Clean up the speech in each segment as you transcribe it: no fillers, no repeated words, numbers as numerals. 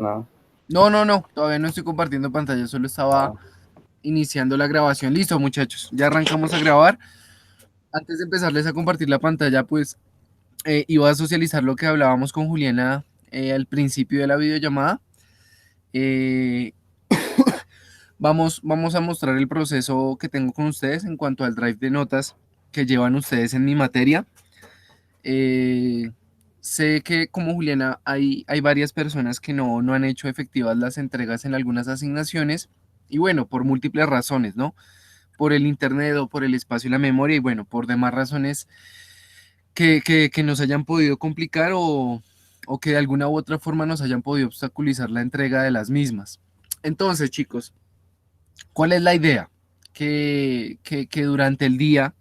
No. No, todavía no estoy compartiendo pantalla, solo estaba Ah, iniciando la grabación. Listo, muchachos, ya arrancamos a grabar. Antes de empezarles a compartir la pantalla, pues iba a socializar lo que hablábamos con Juliana al principio de la videollamada. Eh, vamos a mostrar el proceso que tengo con ustedes en cuanto al drive de notas que llevan ustedes en mi materia. Eh, sé que como Juliana hay varias personas que no han hecho efectivas las entregas en algunas asignaciones y bueno, por múltiples razones, ¿no? Por el internet o por el espacio y la memoria y bueno, por demás razones que nos hayan podido complicar o que de alguna u otra forma nos hayan podido obstaculizar la entrega de las mismas. Entonces, chicos, ¿cuál es la idea? Que durante el día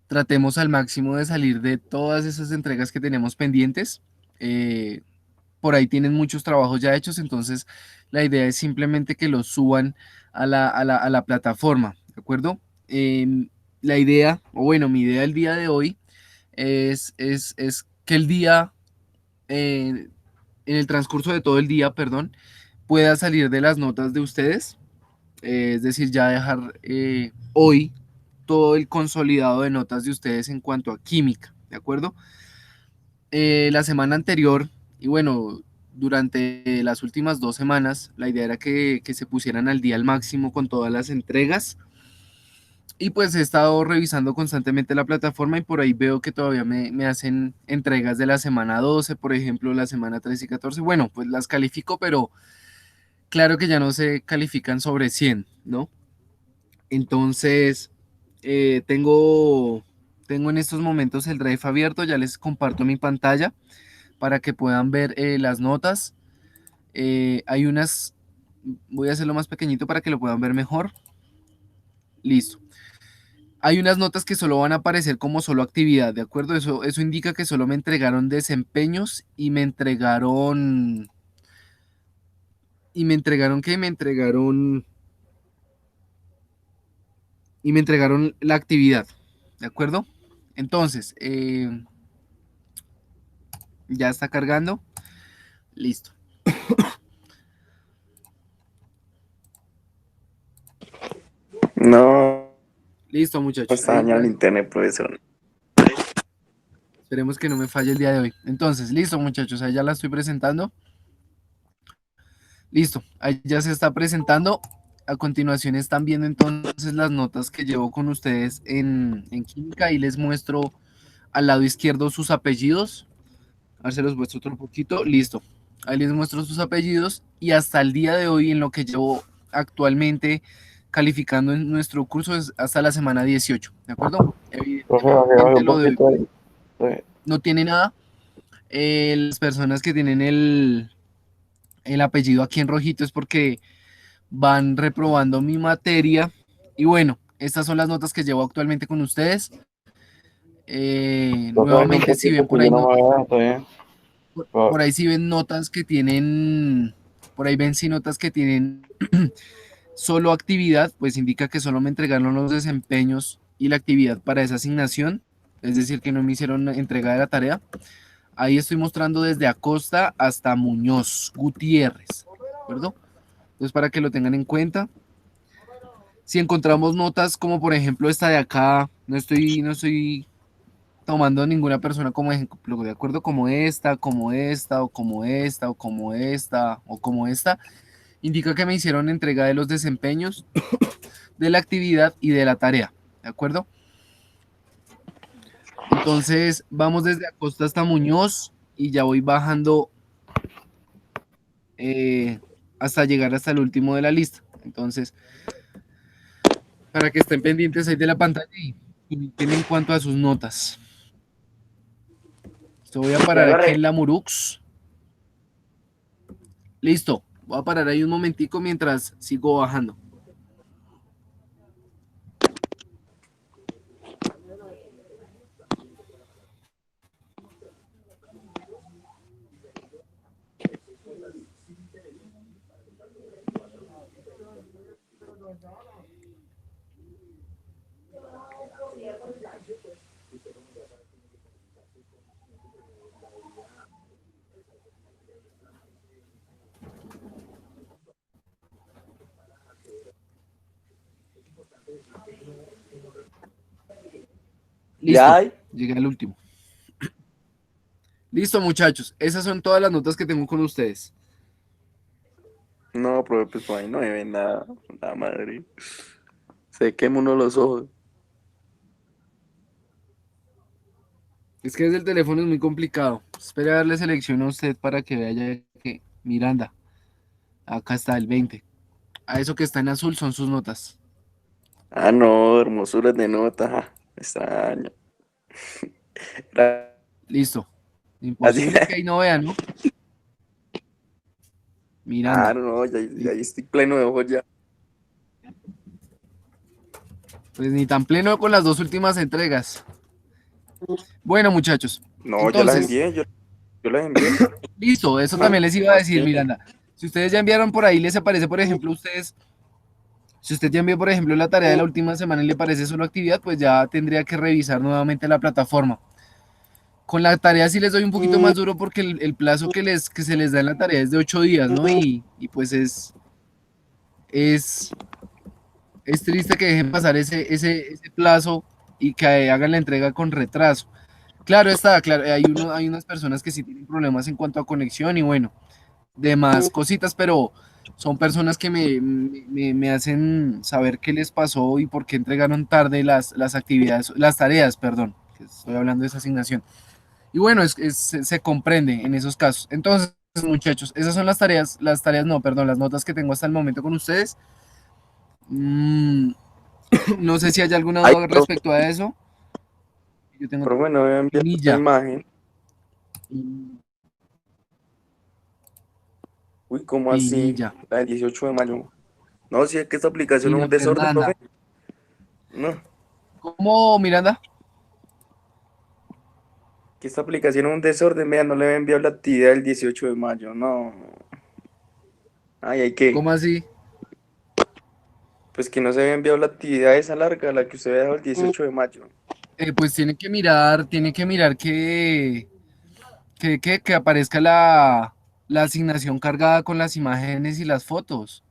tratemos al máximo de salir de todas esas entregas que tenemos pendientes. Eh, por ahí tienen muchos trabajos ya hechos, entonces la idea es simplemente que los suban a la plataforma, ¿de acuerdo? La idea, o bueno, mi idea el día de hoy es que el día, en el transcurso de todo el día, perdón, pueda salir de las notas de ustedes, es decir, ya dejar hoy todo el consolidado de notas de ustedes en cuanto a química, ¿de acuerdo? La semana anterior, y bueno, durante las últimas 2 semanas, la idea era que se pusieran al día al máximo con todas las entregas. Y pues he estado revisando constantemente la plataforma y por ahí veo que todavía me hacen entregas de la semana 12, por ejemplo, la semana 13 y 14. Bueno, pues las califico, pero claro que ya no se califican sobre 100, ¿no? Entonces, tengo en estos momentos el Drive abierto, ya les comparto mi pantalla para que puedan ver las notas. Hay unas, voy a hacerlo más pequeñito para que lo puedan ver mejor. Listo. Hay unas notas que solo van a aparecer como solo actividad, ¿de acuerdo? Eso indica que solo me entregaron desempeños y me entregaron... ¿Y me entregaron qué? Y me entregaron la actividad, ¿de acuerdo? Entonces, ya está cargando. Listo. no, Listo, muchachos. está Ahí dañado el ya. internet, profesor. Esperemos que no me falle el día de hoy. Entonces, listo, muchachos. Ahí ya la estoy presentando. Listo. Ahí ya se está presentando. A continuación están viendo entonces las notas que llevo con ustedes en química. Ahí les muestro al lado izquierdo sus apellidos. A ver, se los muestro otro poquito. Listo. Ahí les muestro sus apellidos. Y hasta el día de hoy, en lo que llevo actualmente calificando en nuestro curso, es hasta la semana 18. ¿De acuerdo? Profe, baje Evidentemente un poquito ahí. no tiene nada. Las personas que tienen el apellido aquí en rojito es porque van reprobando mi materia. Y bueno, estas son las notas que llevo actualmente con ustedes. Profe, baje un Nuevamente, si poquito ven que por yo ahí, no me veo, está bien. por ahí si ven notas que tienen, por ahí ven si notas que tienen solo actividad, pues indica que solo me entregaron los desempeños y la actividad para esa asignación, es decir, que no me hicieron entrega de la tarea. Ahí estoy mostrando desde Acosta hasta Muñoz Gutiérrez, ¿de acuerdo? Entonces, para que lo tengan en cuenta. Si encontramos notas como por ejemplo esta de acá, no estoy tomando ninguna persona como ejemplo, de acuerdo, como esta, como esta, o como esta, o como esta, o como esta, indica que me hicieron entrega de los desempeños, de la actividad y de la tarea, ¿de acuerdo? Entonces, vamos desde Acosta hasta Muñoz y ya voy bajando eh, hasta llegar hasta el último de la lista. Entonces, para que estén pendientes ahí de la pantalla y en cuanto a sus notas. Esto voy a parar aquí en la Murux. Listo. Voy a parar ahí un momentico mientras sigo bajando. Listo, llegué al último. Listo, muchachos. Esas son todas las notas que tengo con ustedes. No, profe, pues por ahí no me ve nada. La madre. Se quema uno los ojos. Es que desde el teléfono es muy complicado. Espera darle selección a usted para que vea ya que Miranda. Acá está el 20. A eso que está en azul son sus notas. Ah, no, hermosuras de nota. Extraño. Listo. Así. Imposible que ahí no vea, ¿no? Ah, Miranda. no, ya Listo. estoy pleno de ojos ya. Pues ni tan pleno con las dos últimas entregas. Bueno, muchachos. No, yo las Entonces, envié, yo las envié. listo. Eso Ah, también les iba a ¿cómo decir, así? Miranda. Si ustedes ya enviaron por ahí, les aparece, por ejemplo, ustedes. Si usted ya envió, por ejemplo, la tarea de la última semana y le parece solo actividad, pues ya tendría que revisar nuevamente la plataforma. Con la tarea sí les doy un poquito más duro porque el plazo que se les da en la tarea es de 8 días, ¿no? Y pues es, es triste que dejen pasar ese plazo y que hagan la entrega con retraso. Claro está, claro, hay unas personas que sí tienen problemas en cuanto a conexión y bueno, demás cositas, pero son personas que me hacen saber qué les pasó y por qué entregaron tarde las actividades, las tareas, perdón, que estoy hablando de esa asignación. Y bueno, se comprende en esos casos. Entonces, muchachos, esas son las tareas no, perdón, las notas que tengo hasta el momento con ustedes. Mm, no sé si hay alguna Ay, duda respecto a eso. Yo tengo profe, no me enviado esta Pinilla. imagen. Uy, ¿cómo así? Pinilla. La del 18 de mayo. No, si es que esta aplicación es Lina un desorden, profe. Fernanda. No, ¿Cómo, Miranda? que esta aplicación es un desorden. Vea, no le había enviado la actividad del 18 de mayo. No. Ay, hay que. ¿Cómo así? Pues que no se había enviado la actividad esa larga, la que usted había dejado el 18 de mayo. Pues tiene que mirar que aparezca la asignación cargada con las imágenes y las fotos,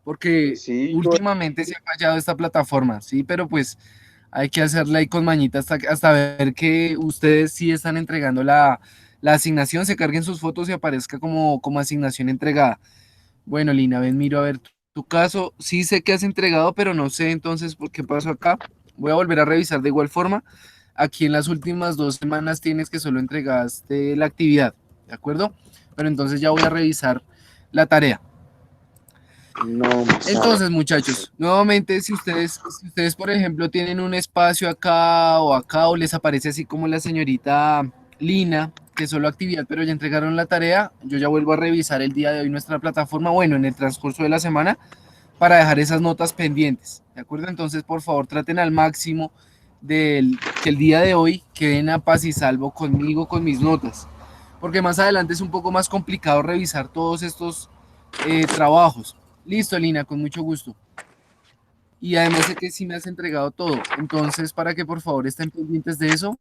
porque Pues sí, últimamente se ha fallado esta plataforma, sí, pero pues hay que hacerla ahí con mañita hasta ver que ustedes sí están entregando la asignación, se carguen sus fotos y aparezca como asignación entregada. Bueno, Lina, ven, miro a ver tu caso, sí sé que has entregado, pero no sé entonces por qué pasó acá. Voy a volver a revisar de igual forma. Aquí en las últimas 2 semanas tienes que solo entregaste la actividad, ¿de acuerdo? Pero entonces ya voy a revisar la tarea. no me sale. Entonces, muchachos, nuevamente, si ustedes, por ejemplo, tienen un espacio acá, o les aparece así como la señorita Lina, que solo actividad, pero ya entregaron la tarea, yo ya vuelvo a revisar el día de hoy nuestra plataforma, bueno, en el transcurso de la semana, para dejar esas notas pendientes, ¿de acuerdo? Entonces, por favor, traten al máximo que el día de hoy queden a paz y salvo conmigo, con mis notas, porque más adelante es un poco más complicado revisar todos estos trabajos. Listo, Lina, con mucho gusto. Y además sé que sí me has entregado todo, entonces para que por favor estén pendientes de eso.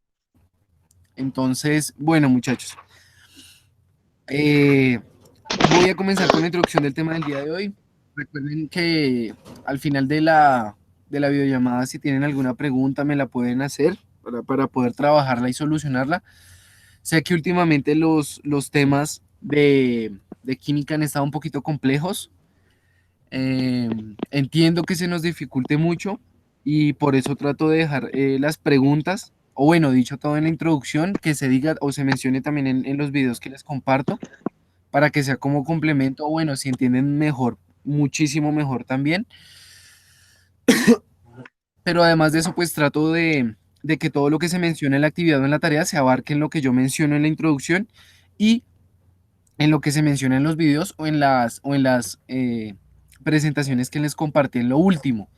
Entonces, bueno, muchachos, eh, voy a comenzar con la introducción del tema del día de hoy. Recuerden que al final de la videollamada, si tienen alguna pregunta, me la pueden hacer para poder trabajarla y solucionarla. Sé que últimamente los temas de química han estado un poquito complejos. Entiendo que se nos dificulte mucho y por eso trato de dejar las preguntas, o bueno, dicho todo en la introducción, que se diga o se mencione también en los videos que les comparto para que sea como complemento, o bueno, si entienden mejor, muchísimo mejor también. Pero además de eso, pues trato de que todo lo que se menciona en la actividad o en la tarea se abarque en lo que yo menciono en la introducción y en lo que se menciona en los videos o en las presentaciones que les compartí en lo último.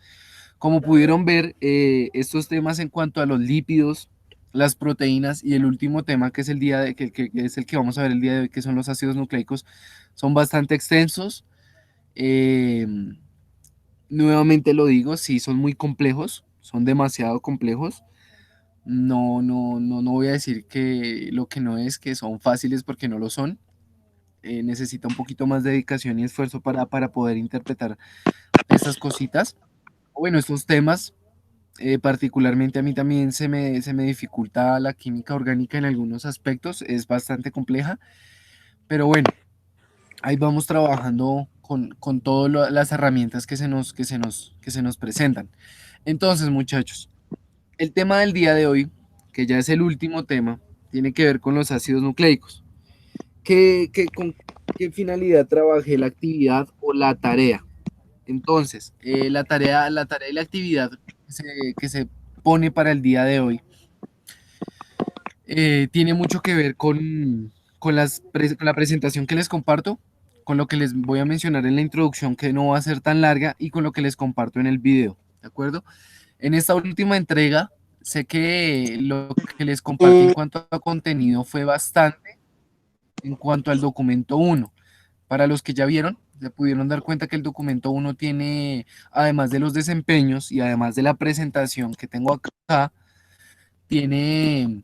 Como pudieron ver, estos temas en cuanto a los lípidos, las proteínas y el último tema que es que es el que vamos a ver el día de hoy, que son los ácidos nucleicos, son bastante extensos. Eh, Nuevamente lo digo, sí, son muy complejos, son demasiado complejos. No voy a decir que lo que no es, que son fáciles porque no lo son. Necesita un poquito más de dedicación y esfuerzo para poder interpretar estas cositas, o bueno, estos temas. Particularmente a mí también se me dificulta la química orgánica en algunos aspectos, es bastante compleja, pero bueno, ahí vamos trabajando con todas las herramientas que se nos presentan. Entonces, muchachos, el tema del día de hoy, que ya es el último tema, tiene que ver con los ácidos nucleicos. ¿Con qué finalidad trabajé la actividad o la tarea? Entonces, la tarea y la actividad que se pone para el día de hoy tiene mucho que ver con la presentación que les comparto, con lo que les voy a mencionar en la introducción, que no va a ser tan larga, y con lo que les comparto en el video, ¿de acuerdo? En esta última entrega, sé que lo que les compartí en cuanto a contenido fue bastante en cuanto al documento uno. Para los que ya vieron, se pudieron dar cuenta que el documento uno tiene, además de los desempeños y además de la presentación que tengo acá, tiene,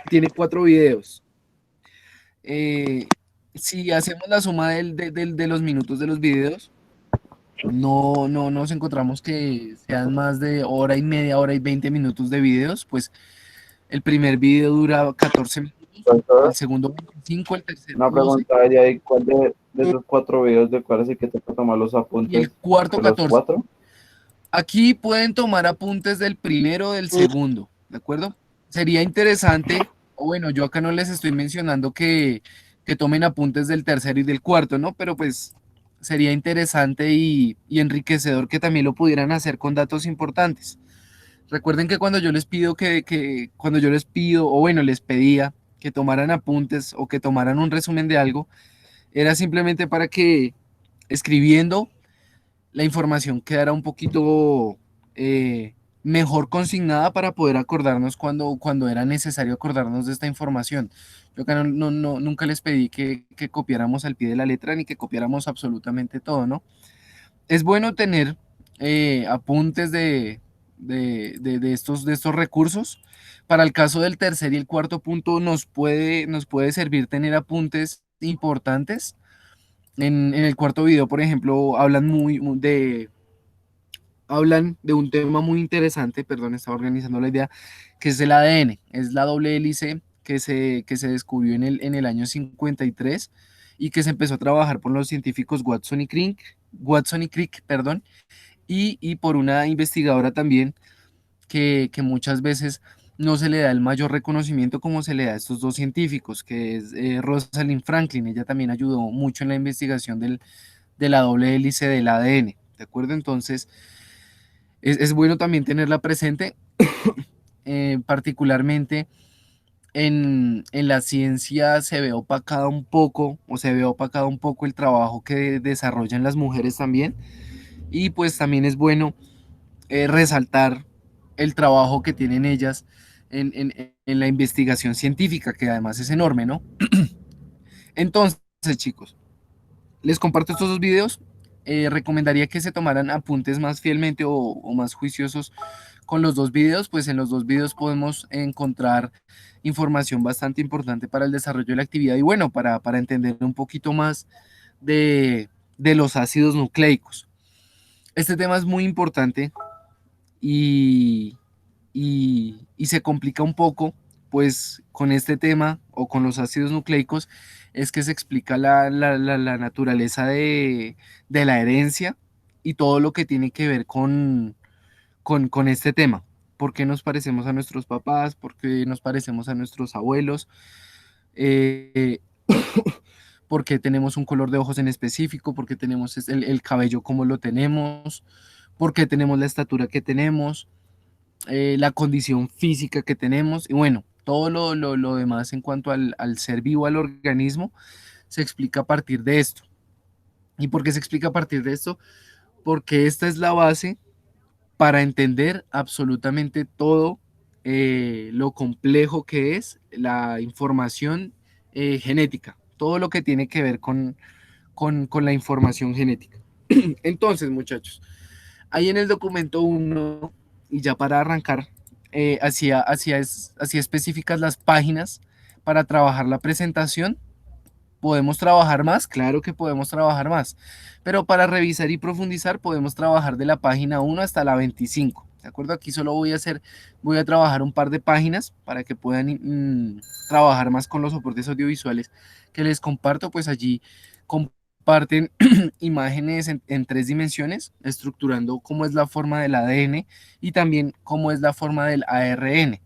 tiene 4 videos. Eh, si hacemos la suma de los minutos de los videos, no nos encontramos que sean más de hora y media, hora y 20 minutos de videos, pues el primer video dura 14 minutos, el Profesor, segundo 25, el tercero una 12 pregunta de ahí, ¿cuál de esos 4 videos de cuál es el que te toca tomar los y el apuntes cuarto de los 14. 4? Aquí pueden tomar apuntes del primero o del segundo, ¿de acuerdo? Sería interesante, o bueno, yo acá no les estoy mencionando que tomen apuntes del tercero y del cuarto, ¿no? Pero pues sería interesante y enriquecedor que también lo pudieran hacer con datos importantes. Recuerden que cuando yo les pido cuando yo les pido, o bueno, les pedía que tomaran apuntes o que tomaran un resumen de algo, era simplemente para que escribiendo la información quedara un poquito mejor consignada para poder acordarnos cuando era necesario acordarnos de esta información. Yo acá nunca les pedí que copiáramos al pie de la letra ni que copiáramos absolutamente todo, ¿no? Es bueno tener apuntes de estos recursos. Para el caso del tercer y el cuarto punto nos puede servir tener apuntes importantes. En el cuarto video, por ejemplo, hablan de un tema muy interesante, perdón, estaba organizando la idea, que es el ADN, es la doble hélice que se descubrió en el año 53 y que se empezó a trabajar por los científicos Watson y Crick, perdón, y por una investigadora también que muchas veces no se le da el mayor reconocimiento como se le da a estos dos científicos, que es Rosalind Franklin. Ella también ayudó mucho en la investigación de la doble hélice del ADN, ¿de acuerdo? Entonces, es bueno también tenerla presente, particularmente en la ciencia se ve opacada un poco, o se ve opacado un poco el trabajo que desarrollan las mujeres también, y pues también es bueno resaltar el trabajo que tienen ellas en la investigación científica, que además es enorme, ¿no? Entonces, chicos, les comparto estos dos videos. Recomendaría que se tomaran apuntes más fielmente o más juiciosos con los dos videos, pues en los dos videos podemos encontrar información bastante importante para el desarrollo de la actividad y bueno, para entender un poquito más de los ácidos nucleicos. Este tema es muy importante y, y se complica un poco, pues con este tema o con los ácidos nucleicos, es que se explica la naturaleza de la herencia y todo lo que tiene que ver con este tema. ¿Por qué nos parecemos a nuestros papás? ¿Por qué nos parecemos a nuestros abuelos? Eh, ¿Por qué tenemos un color de ojos en específico? ¿Por qué tenemos el cabello como lo tenemos? ¿Por qué tenemos la estatura que tenemos? La condición física que tenemos y bueno, todo lo demás en cuanto al ser vivo, al organismo, se explica a partir de esto. ¿Y por qué se explica a partir de esto? Porque esta es la base para entender absolutamente todo lo complejo que es la información genética, todo lo que tiene que ver con la información genética. Entonces, muchachos, ahí en el documento uno y ya para arrancar, hacía específicas las páginas para trabajar la presentación. ¿Podemos trabajar más? Claro que podemos trabajar más, pero para revisar y profundizar podemos trabajar de la página 1 hasta la 25. ¿de acuerdo? Aquí solo voy a trabajar un par de páginas para que puedan trabajar más con los soportes audiovisuales que les comparto, pues allí comparten imágenes en 3 dimensiones, estructurando cómo es la forma del ADN y también cómo es la forma del ARN.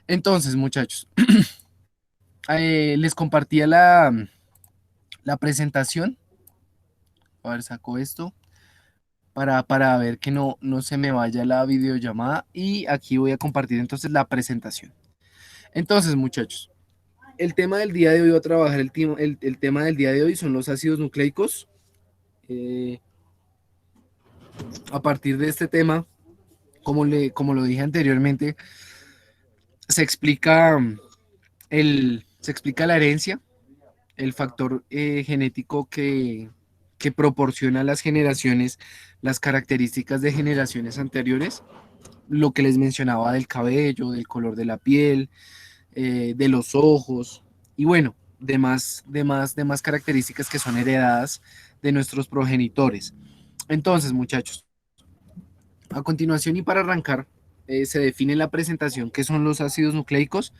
Entonces, muchachos, les compartía la presentación. A ver, saco esto para ver que no se me vaya la videollamada y aquí voy a compartir entonces la presentación. Entonces, muchachos, el tema del día de hoy, voy a trabajar el tema del día de hoy son los ácidos nucleicos. A partir de este tema, como lo dije anteriormente, se explica, se explica la herencia, el factor genético que proporciona a las generaciones las características de generaciones anteriores, lo que les mencionaba del cabello, del color de la piel, de los ojos y bueno, demás características que son heredadas de nuestros progenitores. Entonces, muchachos, a continuación y para arrancar, se define la presentación qué son los ácidos nucleicos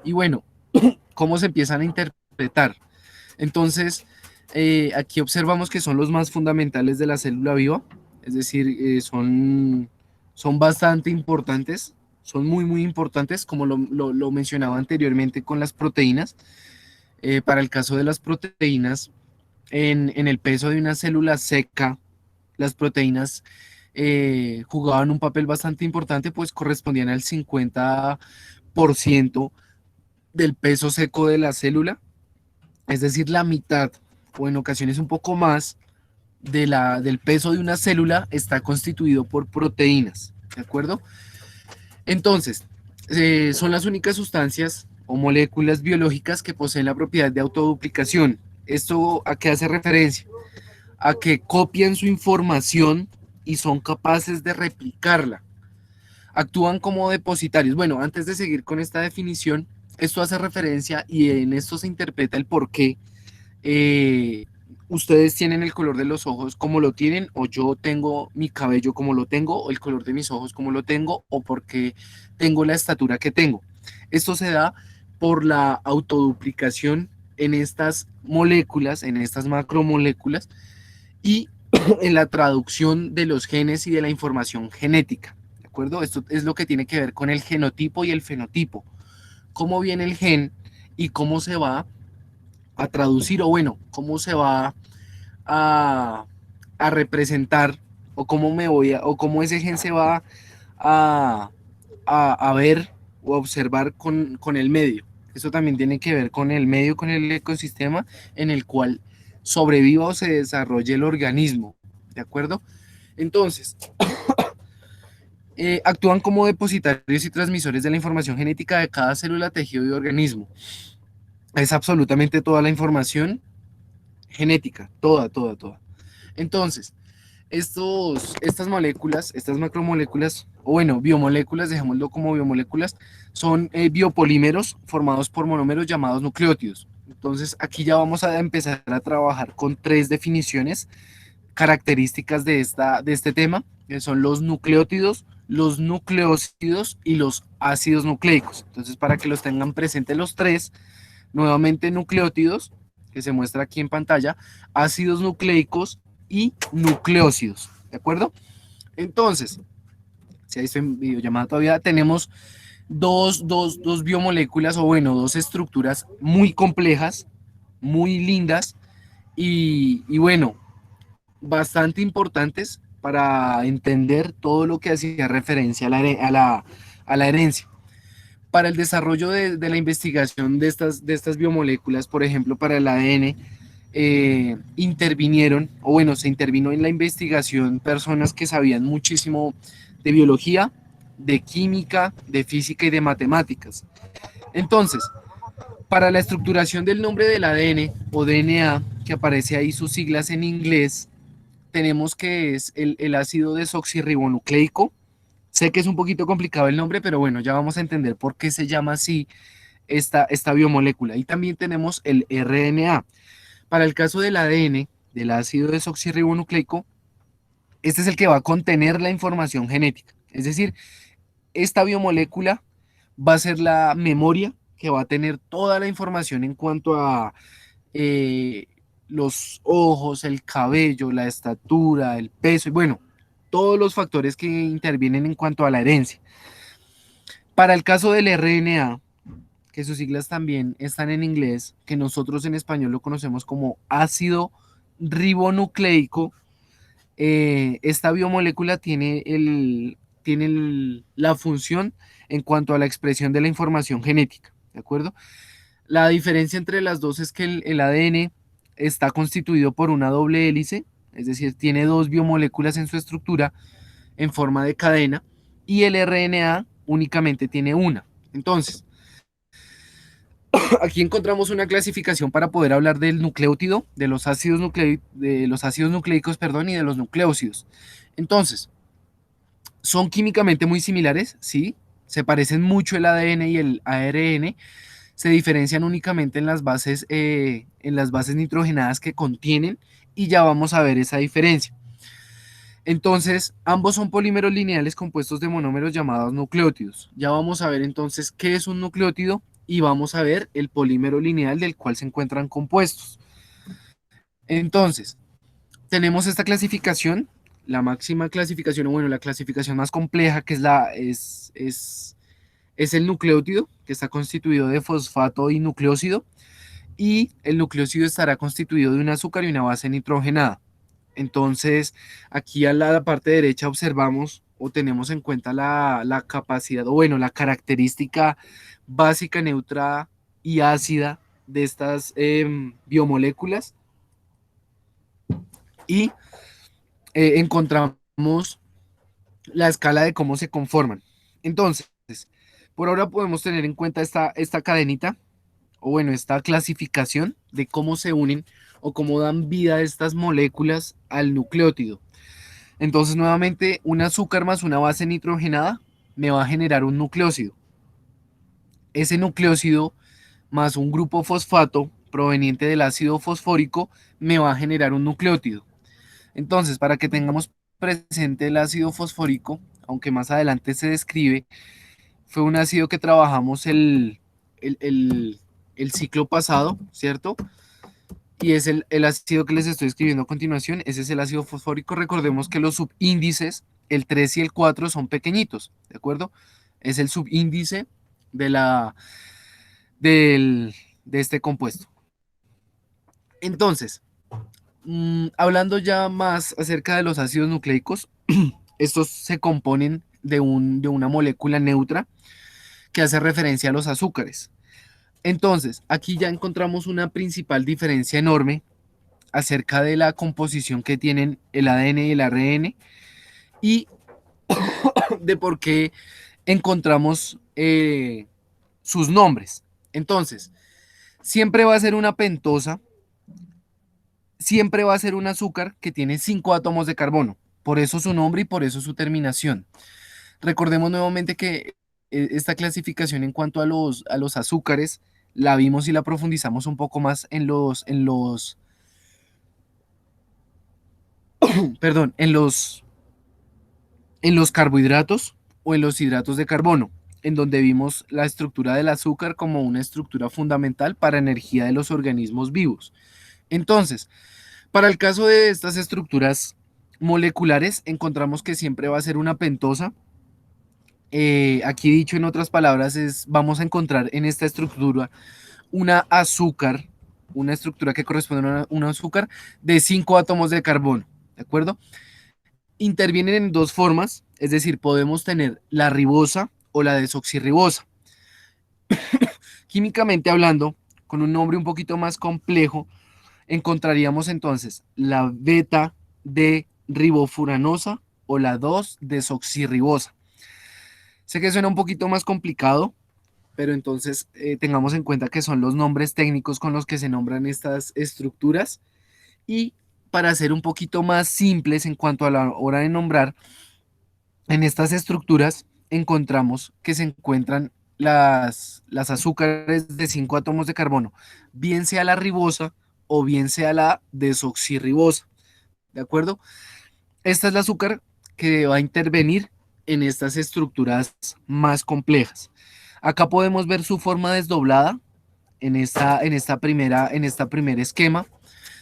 y bueno, cómo se empiezan a interpretar. Entonces, aquí observamos que son los más fundamentales de la célula viva, es decir, son bastante importantes, son muy importantes, como lo mencionaba anteriormente con las proteínas. Para el caso de las proteínas, en el peso de una célula seca, las proteínas jugaban un papel bastante importante, pues correspondían al 50% del peso seco de la célula, es decir, la mitad o en ocasiones un poco más del peso de una célula está constituido por proteínas, ¿de acuerdo? Entonces, son las únicas sustancias o moléculas biológicas que poseen la propiedad de autoduplicación. ¿Esto a qué hace referencia? A que copian su información y son capaces de replicarla. Actúan como depositarios. Bueno, antes de seguir con esta definición, esto hace referencia y en esto se interpreta el por qué ustedes tienen el color de los ojos como lo tienen, o yo tengo mi cabello como lo tengo, o el color de mis ojos como lo tengo, o porque tengo la estatura que tengo. Esto se da por la autoduplicación en estas moléculas, en estas macromoléculas, y en la traducción de los genes y de la información genética. ¿De acuerdo? Esto es lo que tiene que ver con el genotipo y el fenotipo. Cómo viene el gen y cómo se va a traducir, o bueno, cómo se va a representar, o cómo ese gen se va a, a ver o a observar con el medio. Eso también tiene que ver con el medio, con el ecosistema en el cual sobreviva o se desarrolle el organismo, ¿de acuerdo? Entonces, actúan como depositarios y transmisores de la información genética de cada célula, tejido y organismo. Es absolutamente toda la información genética, toda. Entonces, estas moléculas, estas macromoléculas, o bueno, biomoléculas, dejémoslo como biomoléculas, son biopolímeros formados por monómeros llamados nucleótidos. Entonces, aquí ya vamos a empezar a trabajar con 3 definiciones características de este tema, que son los nucleótidos, los nucleósidos y los ácidos nucleicos. Entonces, para que los tengan presentes los 3, nuevamente nucleótidos, que se muestra aquí en pantalla, ácidos nucleicos y nucleósidos, ¿de acuerdo? Entonces, si ahí estoy en videollamada todavía, tenemos dos biomoléculas, o bueno, 2 estructuras muy complejas, muy lindas y bueno, bastante importantes para entender todo lo que hacía referencia a la herencia. Para el desarrollo de la investigación de estas biomoléculas, por ejemplo, para el ADN, intervinieron, o bueno, se intervino en la investigación personas que sabían muchísimo de biología, de química, de física y de matemáticas. Entonces, para la estructuración del nombre del ADN o DNA, que aparece ahí sus siglas en inglés, tenemos que es el ácido desoxirribonucleico. Sé que es un poquito complicado el nombre, pero bueno, ya vamos a entender por qué se llama así esta biomolécula. Y también tenemos el RNA. Para el caso del ADN, del ácido desoxirribonucleico, este es el que va a contener la información genética, Es decir, esta biomolécula va a ser la memoria que va a tener toda la información en cuanto a eh, los ojos, el cabello, la estatura, el peso, y bueno, todos los factores que intervienen en cuanto a la herencia. Para el caso del RNA, que sus siglas también están en inglés, que nosotros en español lo conocemos como ácido ribonucleico, esta biomolécula tiene la función en cuanto a la expresión de la información genética, ¿de acuerdo? La diferencia entre las dos es que el ADN está constituido por una doble hélice, es decir, tiene dos biomoléculas en su estructura en forma de cadena, y el RNA únicamente tiene una. Entonces, aquí encontramos una clasificación para poder hablar del nucleótido, de los ácidos nucleicos, perdón, y de los nucleósidos. Entonces, son químicamente muy similares, sí, se parecen mucho el ADN y el ARN, se diferencian únicamente en las bases nitrogenadas que contienen, y ya vamos a ver esa diferencia. Entonces, ambos son polímeros lineales compuestos de monómeros llamados nucleótidos. Ya vamos a ver entonces qué es un nucleótido y vamos a ver el polímero lineal del cual se encuentran compuestos. Entonces, tenemos esta clasificación, la máxima clasificación, o bueno, la clasificación más compleja, que es el nucleótido, que está constituido de fosfato y nucleósido, y el nucleósido estará constituido de un azúcar y una base nitrogenada. Entonces, aquí a la parte derecha observamos o tenemos en cuenta la capacidad, o bueno, la característica básica, neutra y ácida de estas biomoléculas, y encontramos la escala de cómo se conforman. Entonces, por ahora podemos tener en cuenta esta cadenita, o bueno, esta clasificación de cómo se unen o cómo dan vida a estas moléculas al nucleótido. Entonces, nuevamente, un azúcar más una base nitrogenada me va a generar un nucleósido. Ese nucleósido más un grupo fosfato proveniente del ácido fosfórico me va a generar un nucleótido. Entonces, para que tengamos presente el ácido fosfórico, aunque más adelante se describe, fue un ácido que trabajamos el, el- el ciclo pasado, ¿cierto? Y es el ácido que les estoy escribiendo a continuación, ese es el ácido fosfórico. Recordemos que los subíndices, el 3 y el 4 son pequeñitos, ¿de acuerdo? Es el subíndice de, la, de este compuesto. Entonces, hablando ya más acerca de los ácidos nucleicos, estos se componen de una molécula neutra que hace referencia a los azúcares. Entonces, aquí ya encontramos una principal diferencia enorme acerca de la composición que tienen el ADN y el ARN, y de por qué encontramos sus nombres. Entonces, siempre va a ser una pentosa, siempre va a ser un azúcar que tiene 5 átomos de carbono. Por eso su nombre y por eso su terminación. Recordemos nuevamente que esta clasificación en cuanto a los azúcares la vimos y la profundizamos un poco más perdón, en los carbohidratos o en los hidratos de carbono, en donde vimos la estructura del azúcar como una estructura fundamental para energía de los organismos vivos. Entonces, para el caso de estas estructuras moleculares, encontramos que siempre va a ser una pentosa. Aquí dicho en otras palabras, vamos a encontrar en esta estructura una azúcar, una estructura que corresponde a un azúcar de 5 átomos de carbono, ¿de acuerdo? Intervienen en dos formas, es decir, podemos tener la ribosa o la desoxirribosa. Químicamente hablando, con un nombre un poquito más complejo, encontraríamos entonces la beta de ribofuranosa o la 2-desoxirribosa. Sé que suena un poquito más complicado, pero entonces tengamos en cuenta que son los nombres técnicos con los que se nombran estas estructuras, y para ser un poquito más simples en cuanto a la hora de nombrar, en estas estructuras encontramos que se encuentran las azúcares de 5 átomos de carbono, bien sea la ribosa o bien sea la desoxirribosa, ¿de acuerdo? Esta es la azúcar que va a intervenir en estas estructuras más complejas. Acá podemos ver su forma desdoblada en esta primer esquema.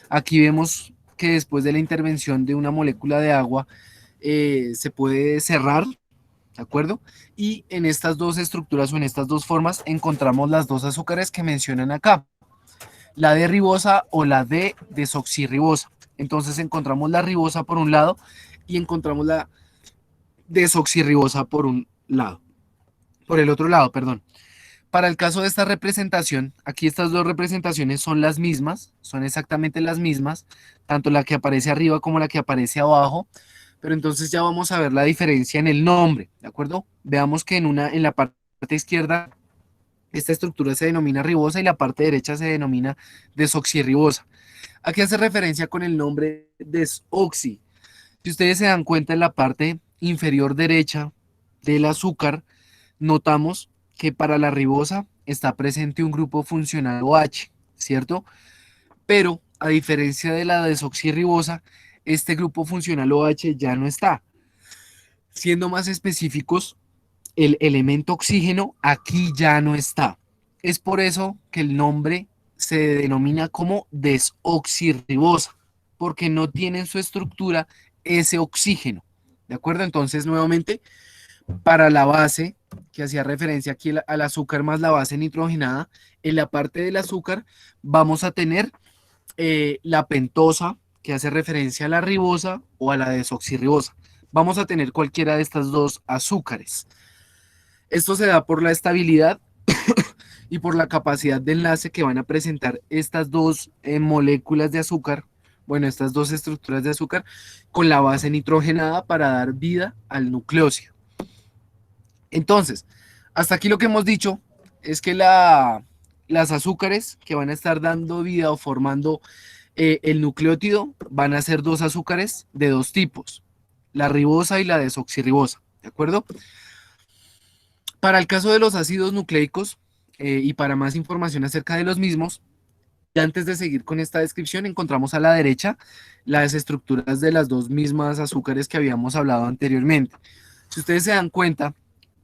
Aquí vemos que después de la intervención de una molécula de agua se puede cerrar, ¿de acuerdo? Y en estas dos estructuras o en estas dos formas encontramos las dos azúcares que mencionan acá, la D-ribosa o la D-desoxirribosa. Entonces encontramos la ribosa por un lado y encontramos la desoxirribosa por el otro lado, perdón. Para el caso de esta representación, aquí estas dos representaciones son las mismas, son exactamente las mismas, tanto la que aparece arriba como la que aparece abajo, pero entonces ya vamos a ver la diferencia en el nombre, ¿de acuerdo? Veamos que en la parte izquierda esta estructura se denomina ribosa y la parte derecha se denomina desoxirribosa. Aquí hace referencia con el nombre desoxi. Si ustedes se dan cuenta en la parte inferior derecha del azúcar, notamos que para la ribosa está presente un grupo funcional OH, ¿cierto? Pero a diferencia de la desoxirribosa, este grupo funcional OH ya no está. Siendo más específicos, el elemento oxígeno aquí ya no está. Es por eso que el nombre se denomina como desoxirribosa, porque no tiene en su estructura ese oxígeno. ¿De acuerdo? Entonces, nuevamente, para la base, que hacía referencia aquí al azúcar más la base nitrogenada, en la parte del azúcar vamos a tener la pentosa, que hace referencia a la ribosa o a la desoxirribosa. Vamos a tener cualquiera de estas dos azúcares. Esto se da por la estabilidad y por la capacidad de enlace que van a presentar estas dos moléculas de azúcar, bueno, estas dos estructuras de azúcar, con la base nitrogenada para dar vida al nucleósido. Entonces, hasta aquí lo que hemos dicho es que las azúcares que van a estar dando vida o formando el nucleótido van a ser dos azúcares de dos tipos, la ribosa y la desoxirribosa, ¿de acuerdo? Para el caso de los ácidos nucleicos y para más información acerca de los mismos, y antes de seguir con esta descripción, encontramos a la derecha las estructuras de las dos mismas azúcares que habíamos hablado anteriormente. Si ustedes se dan cuenta,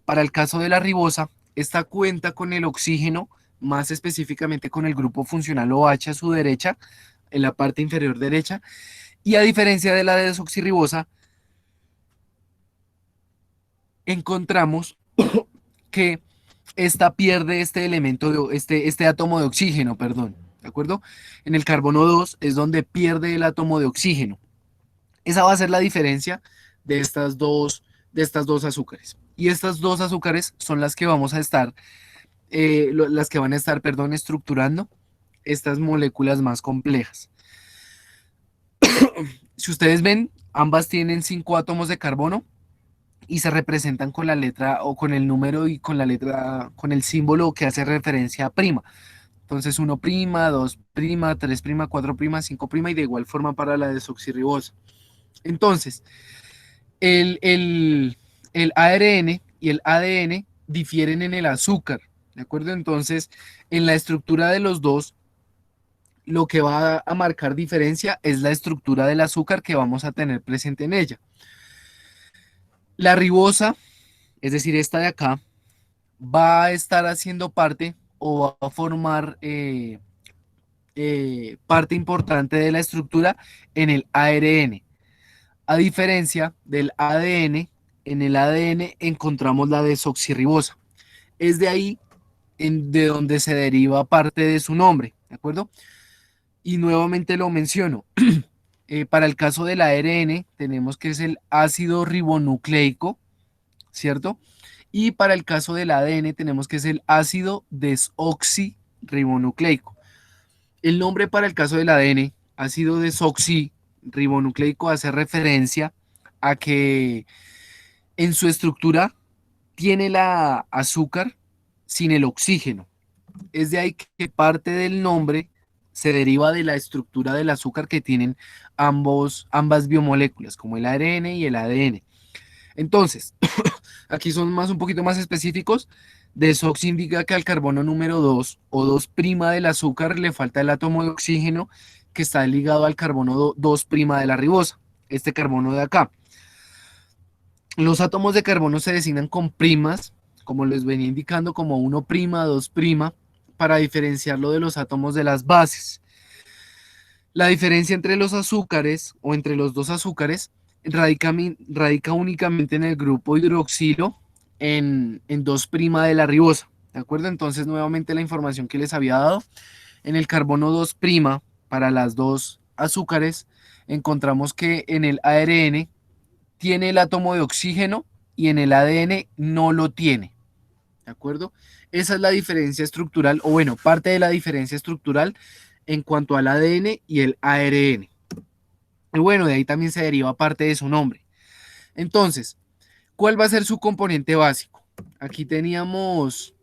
para el caso de la ribosa, esta cuenta con el oxígeno, más específicamente con el grupo funcional OH a su derecha, en la parte inferior derecha, y a diferencia de la desoxirribosa, encontramos que esta pierde este elemento, este átomo de oxígeno, perdón, ¿de acuerdo? En el carbono 2 es donde pierde el átomo de oxígeno. Esa va a ser la diferencia de estas dos azúcares. Y estas dos azúcares son las que vamos a estar, las que van a estar, perdón, estructurando estas moléculas más complejas. Si ustedes ven, ambas tienen 5 átomos de carbono y se representan con la letra o con el número y con la letra, con el símbolo que hace referencia a prima. Entonces 1', 2', 3', 4', 5' y de igual forma para la desoxirribosa. Entonces, el ARN y el ADN difieren en el azúcar, ¿de acuerdo? Entonces, en la estructura de los dos, lo que va a marcar diferencia es la estructura del azúcar que vamos a tener presente en ella. La ribosa, es decir, esta de acá, va a estar haciendo parte o va a formar parte importante de la estructura en el ARN. A diferencia del ADN, en el ADN encontramos la desoxirribosa. Es de ahí de donde se deriva parte de su nombre, ¿de acuerdo? Y nuevamente lo menciono. Para el caso del ARN tenemos que es el ácido ribonucleico, ¿cierto? Y para el caso del ADN tenemos que es el ácido desoxirribonucleico. El nombre para el caso del ADN, ácido desoxirribonucleico, hace referencia a que en su estructura tiene la azúcar sin el oxígeno. Es de ahí que parte del nombre se deriva de la estructura del azúcar que tienen ambas biomoléculas, como el ARN y el ADN. Entonces, aquí son un poquito más específicos. Desoxi indica que al carbono número 2 o 2' del azúcar le falta el átomo de oxígeno que está ligado al carbono 2' de la ribosa, este carbono de acá. Los átomos de carbono se designan con primas, como les venía indicando, como 1', 2', para diferenciarlo de los átomos de las bases. La diferencia entre los azúcares o entre los dos azúcares radica únicamente en el grupo hidroxilo en 2' de la ribosa. ¿De acuerdo? Entonces, nuevamente la información que les había dado, en el carbono 2' para las dos azúcares, encontramos que en el ARN tiene el átomo de oxígeno y en el ADN no lo tiene. ¿De acuerdo? Esa es la diferencia estructural, o bueno, parte de la diferencia estructural en cuanto al ADN y el ARN. Y bueno, de ahí también se deriva parte de su nombre. Entonces, ¿cuál va a ser su componente básico? Aquí teníamos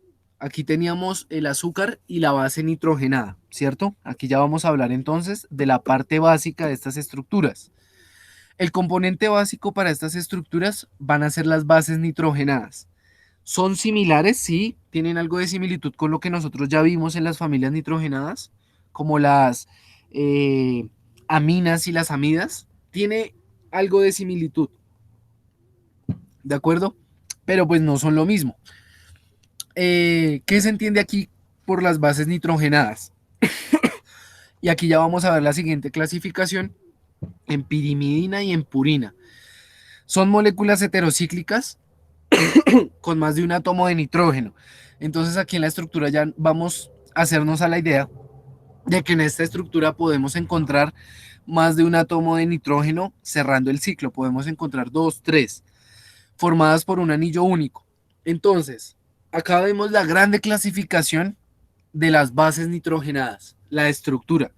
el azúcar y la base nitrogenada, ¿cierto? Aquí ya vamos a hablar entonces de la parte básica de estas estructuras. El componente básico para estas estructuras van a ser las bases nitrogenadas. ¿Son similares? Sí, tienen algo de similitud con lo que nosotros ya vimos en las familias nitrogenadas, como las eh, aminas y las amidas. Tiene algo de similitud, ¿de acuerdo? Pero pues no son lo mismo. ¿Qué se entiende aquí por las bases nitrogenadas? Y aquí ya vamos a ver la siguiente clasificación en pirimidina y en purina. Son moléculas heterocíclicas con más de un átomo de nitrógeno. Entonces aquí en la estructura ya vamos a hacernos a la idea de que en esta estructura podemos encontrar más de un átomo de nitrógeno cerrando el ciclo. Podemos encontrar 2, 3, formadas por un anillo único. Entonces, acá vemos la grande clasificación de las bases nitrogenadas, la estructura.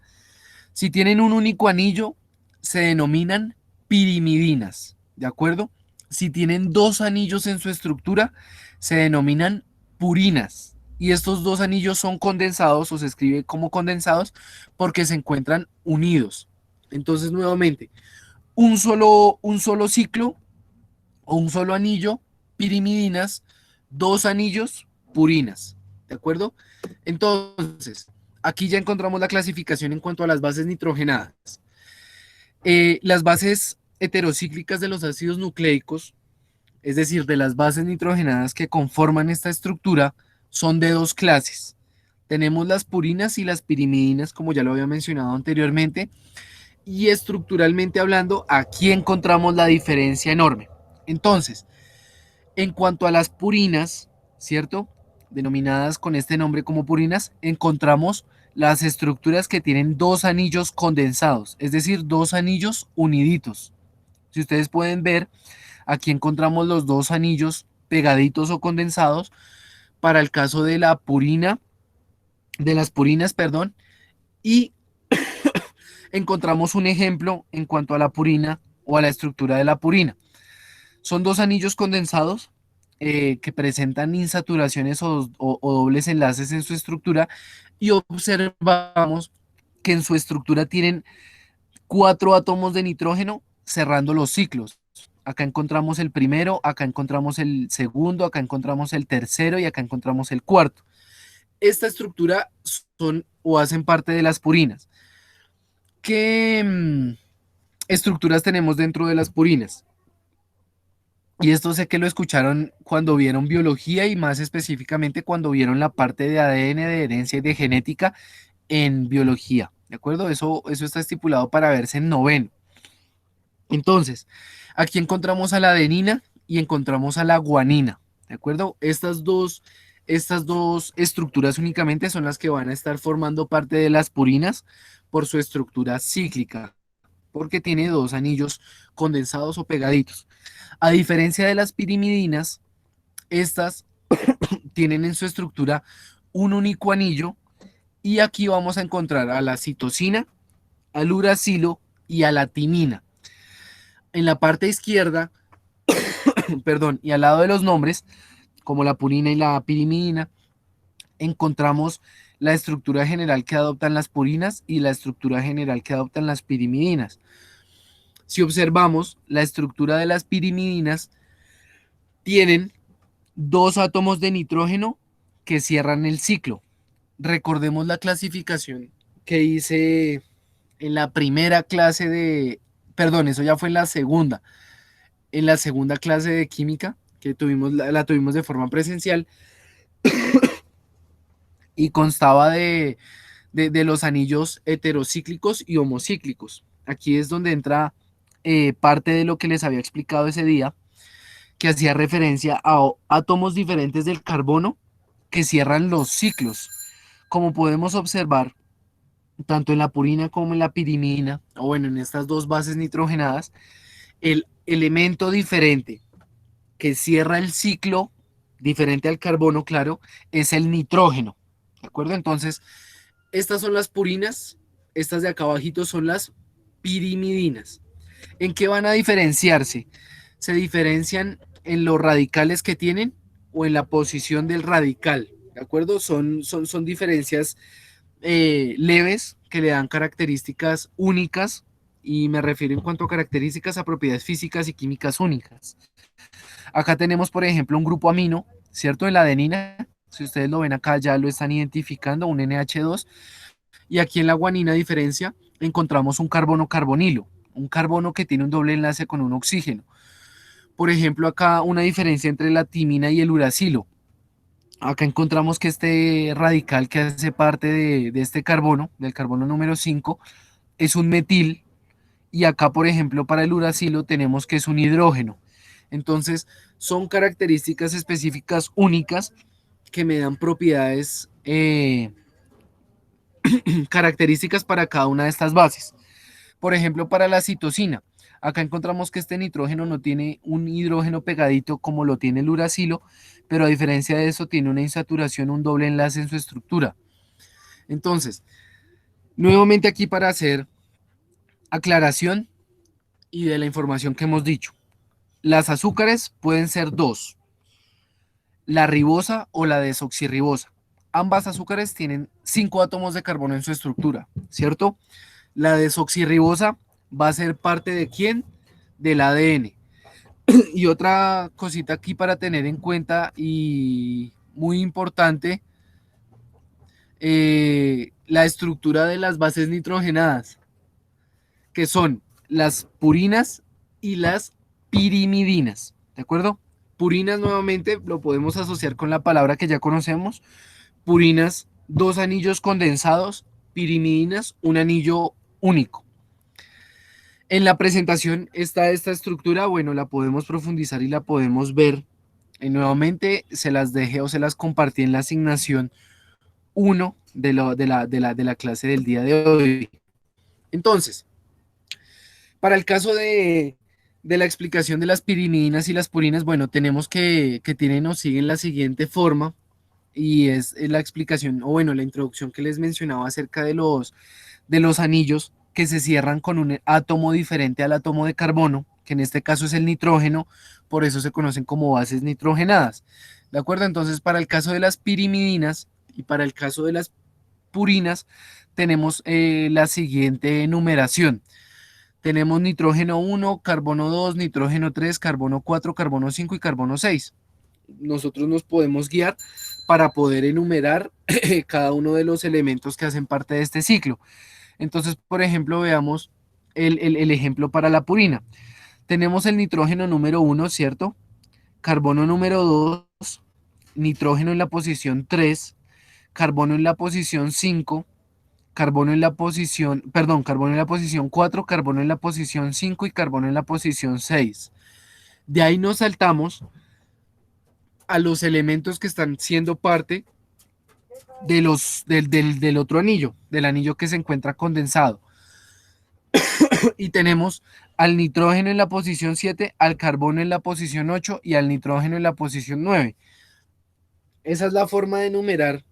Si tienen un único anillo, se denominan pirimidinas, ¿de acuerdo? Si tienen dos anillos en su estructura, se denominan purinas. Y estos dos anillos son condensados o se escribe como condensados porque se encuentran unidos. Entonces, nuevamente, un solo ciclo o un solo anillo, pirimidinas, dos anillos, purinas. ¿De acuerdo? Entonces, aquí ya encontramos la clasificación en cuanto a las bases nitrogenadas. Las bases heterocíclicas de los ácidos nucleicos, es decir, de las bases nitrogenadas que conforman esta estructura, son de dos clases. Tenemos las purinas y las pirimidinas, como ya lo había mencionado anteriormente, y estructuralmente hablando, aquí encontramos la diferencia enorme. Entonces, en cuanto a las purinas, ¿cierto? Denominadas con este nombre como purinas, encontramos las estructuras que tienen dos anillos condensados, es decir, dos anillos uniditos. Si ustedes pueden ver, aquí encontramos los dos anillos pegaditos o condensados para el caso de la purina, de las purinas, perdón, y encontramos un ejemplo en cuanto a la purina o a la estructura de la purina. Son dos anillos condensados que presentan insaturaciones o dobles enlaces en su estructura y observamos que en su estructura tienen 4 átomos de nitrógeno cerrando los ciclos. Acá encontramos el primero, acá encontramos el segundo, acá encontramos el tercero y acá encontramos el cuarto. Esta estructura son o hacen parte de las purinas. ¿Qué estructuras tenemos dentro de las purinas? Y esto sé que lo escucharon cuando vieron biología y más específicamente cuando vieron la parte de ADN, de herencia y de genética en biología, ¿de acuerdo? Eso está estipulado para verse en noveno. Entonces, aquí encontramos a la adenina y encontramos a la guanina, ¿de acuerdo? Estas dos estructuras únicamente son las que van a estar formando parte de las purinas por su estructura cíclica, porque tiene dos anillos condensados o pegaditos. A diferencia de las pirimidinas, estas tienen en su estructura un único anillo y aquí vamos a encontrar a la citosina, al uracilo y a la timina. En la parte izquierda, perdón, y al lado de los nombres, como la purina y la pirimidina, encontramos la estructura general que adoptan las purinas y la estructura general que adoptan las pirimidinas. Si observamos, la estructura de las pirimidinas tienen dos átomos de nitrógeno que cierran el ciclo. Recordemos la clasificación que hice en la primera clase de, perdón, eso ya fue en la segunda, en la segunda clase de química, que la tuvimos de forma presencial, y constaba de los anillos heterocíclicos y homocíclicos. Aquí es donde entra parte de lo que les había explicado ese día, que hacía referencia a átomos diferentes del carbono que cierran los ciclos. Como podemos observar, tanto en la purina como en la pirimidina, o bueno, en estas dos bases nitrogenadas, el elemento diferente que cierra el ciclo, diferente al carbono, claro, es el nitrógeno. ¿De acuerdo? Entonces, estas son las purinas, estas de acá abajito son las pirimidinas. ¿En qué van a diferenciarse? Se diferencian en los radicales que tienen o en la posición del radical. ¿De acuerdo? Son diferencias leves que le dan características únicas, y me refiero en cuanto a características a propiedades físicas y químicas únicas. Acá tenemos, por ejemplo, un grupo amino, ¿cierto? En la adenina, si ustedes lo ven acá, ya lo están identificando, un NH2, y aquí en la guanina, a diferencia, encontramos un carbono carbonilo, un carbono que tiene un doble enlace con un oxígeno. Por ejemplo, acá una diferencia entre la timina y el uracilo. Acá encontramos que este radical que hace parte de este carbono, del carbono número 5, es un metil, y acá, por ejemplo, para el uracilo tenemos que es un hidrógeno. Entonces, son características específicas únicas que me dan propiedades características para cada una de estas bases. Por ejemplo, para la citosina, acá encontramos que este nitrógeno no tiene un hidrógeno pegadito como lo tiene el uracilo, pero a diferencia de eso tiene una insaturación, un doble enlace en su estructura. Entonces, nuevamente aquí para hacer aclaración y de la información que hemos dicho. Las azúcares pueden ser dos, la ribosa o la desoxirribosa. Ambas azúcares tienen 5 átomos de carbono en su estructura, ¿cierto? La desoxirribosa va a ser parte de ¿quién? Del ADN. Y otra cosita aquí para tener en cuenta y muy importante, la estructura de las bases nitrogenadas, que son las purinas y las pirimidinas, ¿de acuerdo? Purinas nuevamente lo podemos asociar con la palabra que ya conocemos. Purinas, dos anillos condensados, pirimidinas, un anillo único. En la presentación está esta estructura, bueno, la podemos profundizar y la podemos ver. Nuevamente se las dejé o se las compartí en la asignación 1 de la clase del día de hoy. Entonces, para el caso de la explicación de las pirimidinas y las purinas, bueno, tenemos que tienen o siguen la siguiente forma, y es la explicación, o bueno, la introducción que les mencionaba acerca de los anillos que se cierran con un átomo diferente al átomo de carbono, que en este caso es el nitrógeno, por eso se conocen como bases nitrogenadas. ¿De acuerdo? Entonces, para el caso de las pirimidinas y para el caso de las purinas, tenemos la siguiente numeración. Tenemos nitrógeno 1, carbono 2, nitrógeno 3, carbono 4, carbono 5 y carbono 6. Nosotros nos podemos guiar para poder enumerar cada uno de los elementos que hacen parte de este ciclo. Entonces, por ejemplo, veamos el ejemplo para la purina. Tenemos el nitrógeno número 1, ¿cierto? Carbono número 2, nitrógeno en la posición 3, carbono en la posición 5, carbono en la posición, perdón, carbono en la posición 4, carbono en la posición 5 y carbono en la posición 6. De ahí nos saltamos a los elementos que están siendo parte del otro anillo, del anillo que se encuentra condensado. Y tenemos al nitrógeno en la posición 7, al carbono en la posición 8 y al nitrógeno en la posición 9. Esa es la forma de enumerar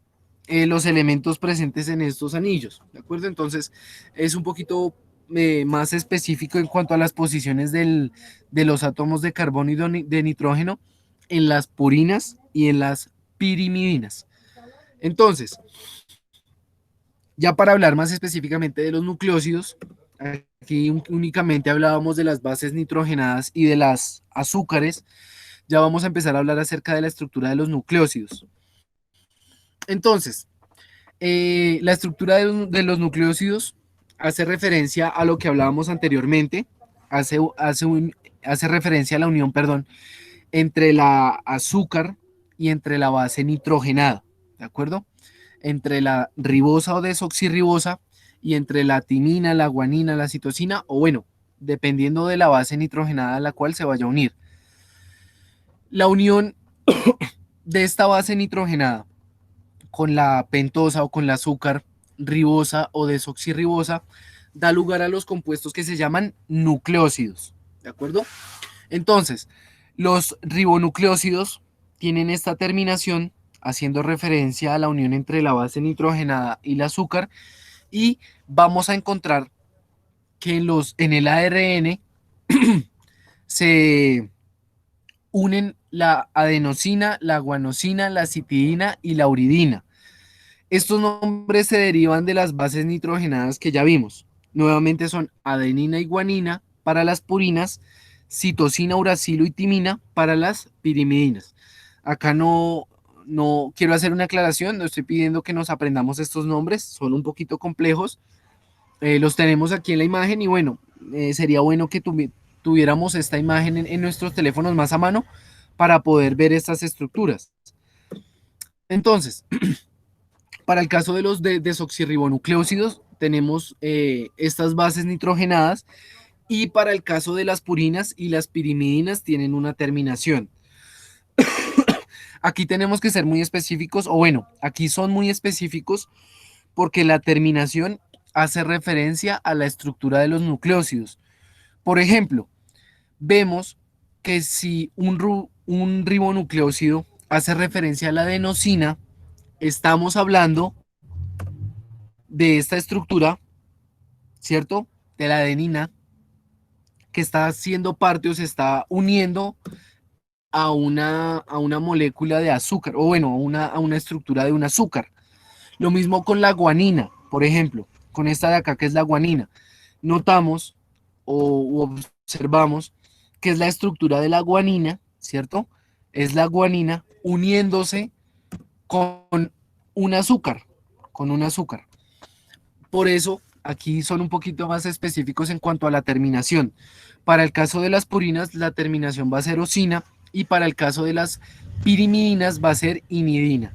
los elementos presentes en estos anillos, ¿de acuerdo? Entonces es un poquito más específico en cuanto a las posiciones de los átomos de carbono y de nitrógeno en las purinas y en las pirimidinas. Entonces, ya para hablar más específicamente de los nucleósidos, aquí únicamente hablábamos de las bases nitrogenadas y de las azúcares. Ya vamos a empezar a hablar acerca de la estructura de los nucleósidos. Entonces, la estructura de los nucleósidos hace referencia a lo que hablábamos anteriormente, hace hace referencia a la unión, perdón, entre la azúcar y entre la base nitrogenada, ¿de acuerdo? Entre la ribosa o desoxirribosa y entre la timina, la guanina, la citosina, o bueno, dependiendo de la base nitrogenada a la cual se vaya a unir. La unión de esta base nitrogenada con la pentosa o con la azúcar ribosa o desoxirribosa da lugar a los compuestos que se llaman nucleósidos, ¿de acuerdo? Entonces, los ribonucleósidos tienen esta terminación haciendo referencia a la unión entre la base nitrogenada y el azúcar, y vamos a encontrar que en el ARN se unen la adenosina, la guanosina, la citidina y la uridina. Estos nombres se derivan de las bases nitrogenadas que ya vimos. Nuevamente son adenina y guanina para las purinas, citosina, uracilo y timina para las pirimidinas. Acá no quiero hacer una aclaración, no estoy pidiendo que nos aprendamos estos nombres, son un poquito complejos. Los tenemos aquí en la imagen y bueno, sería bueno que tuviéramos esta imagen en nuestros teléfonos más a mano para poder ver estas estructuras. Entonces, para el caso de los desoxirribonucleósidos, tenemos estas bases nitrogenadas, y para el caso de las purinas y las pirimidinas tienen una terminación. Aquí tenemos que ser muy específicos, o bueno, aquí son muy específicos porque la terminación hace referencia a la estructura de los nucleósidos. Por ejemplo, vemos que si un ribonucleósido hace referencia a la adenosina, estamos hablando de esta estructura, ¿cierto? De la adenina, que está haciendo parte o se está uniendo a una molécula de azúcar, o bueno, a una estructura de un azúcar. Lo mismo con la guanina, por ejemplo, con esta de acá que es la guanina. Notamos o observamos que es la estructura de la guanina, ¿cierto? Es la guanina uniéndose con un azúcar, con un azúcar. Por eso, aquí son un poquito más específicos en cuanto a la terminación. Para el caso de las purinas, la terminación va a ser osina, y para el caso de las pirimidinas va a ser imidina.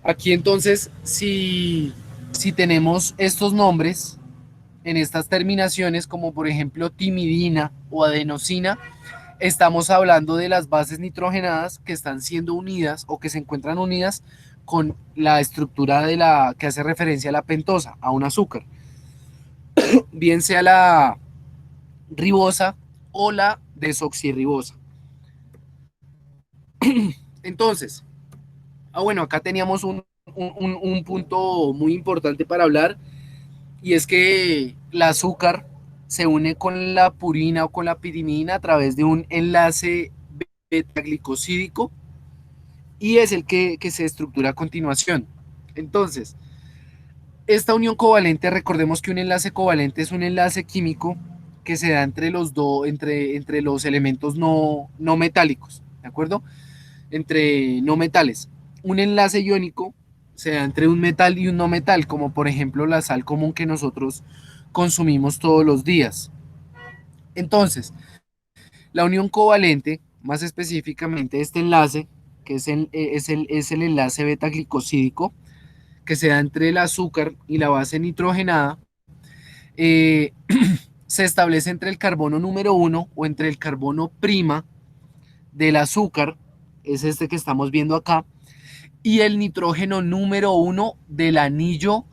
Aquí entonces, si tenemos estos nombres en estas terminaciones, como por ejemplo timidina o adenosina, estamos hablando de las bases nitrogenadas que están siendo unidas o que se encuentran unidas con la estructura de la que hace referencia a la pentosa, a un azúcar, bien sea la ribosa o la desoxirribosa. Entonces, bueno, acá teníamos un punto muy importante para hablar, y es que el azúcar se une con la purina o con la pirimidina a través de un enlace beta-glicosídico, y es el que se estructura a continuación. Entonces, esta unión covalente, recordemos que un enlace covalente es un enlace químico que se da entre entre los elementos no metálicos, ¿de acuerdo? Entre no metales. Un enlace iónico se da entre un metal y un no metal, como por ejemplo la sal común que nosotros consumimos todos los días. Entonces, la unión covalente, más específicamente este enlace, que es el enlace beta-glicosídico, que se da entre el azúcar y la base nitrogenada, eh, se establece entre el carbono número 1 o entre el carbono prima del azúcar, es este que estamos viendo acá, y el nitrógeno número 1 del anillo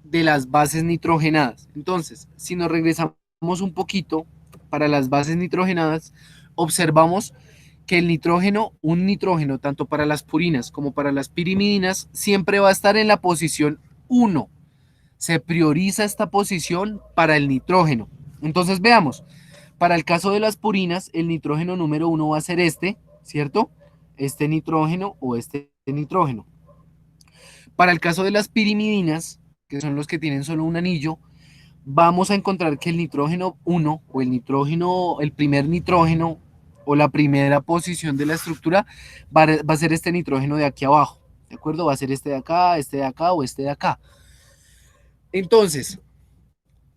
de las bases nitrogenadas. Entonces, si nos regresamos un poquito para las bases nitrogenadas, observamos que el nitrógeno, un nitrógeno, tanto para las purinas como para las pirimidinas, siempre va a estar en la posición 1. Se prioriza esta posición para el nitrógeno. Entonces, veamos, para el caso de las purinas, el nitrógeno número 1 va a ser este, ¿cierto? Este nitrógeno o este nitrógeno. Para el caso de las pirimidinas, que son los que tienen solo un anillo, vamos a encontrar que el nitrógeno 1 o el primer nitrógeno o la primera posición de la estructura va a ser este nitrógeno de aquí abajo, ¿de acuerdo? Va a ser este de acá o este de acá. Entonces,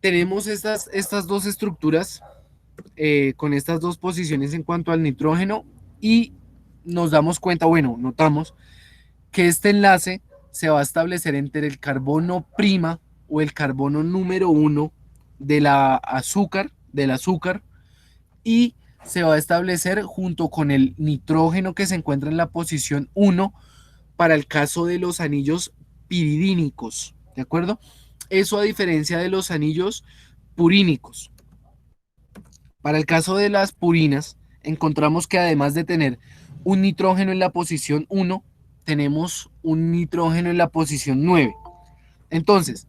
tenemos estas dos estructuras con estas dos posiciones en cuanto al nitrógeno y nos damos cuenta, bueno, notamos que este enlace se va a establecer entre el carbono prima o el carbono número 1 del azúcar, y se va a establecer junto con el nitrógeno que se encuentra en la posición 1 para el caso de los anillos piridínicos, ¿de acuerdo? Eso a diferencia de los anillos purínicos. Para el caso de las purinas, encontramos que además de tener un nitrógeno en la posición 1, tenemos un nitrógeno en la posición 9. Entonces,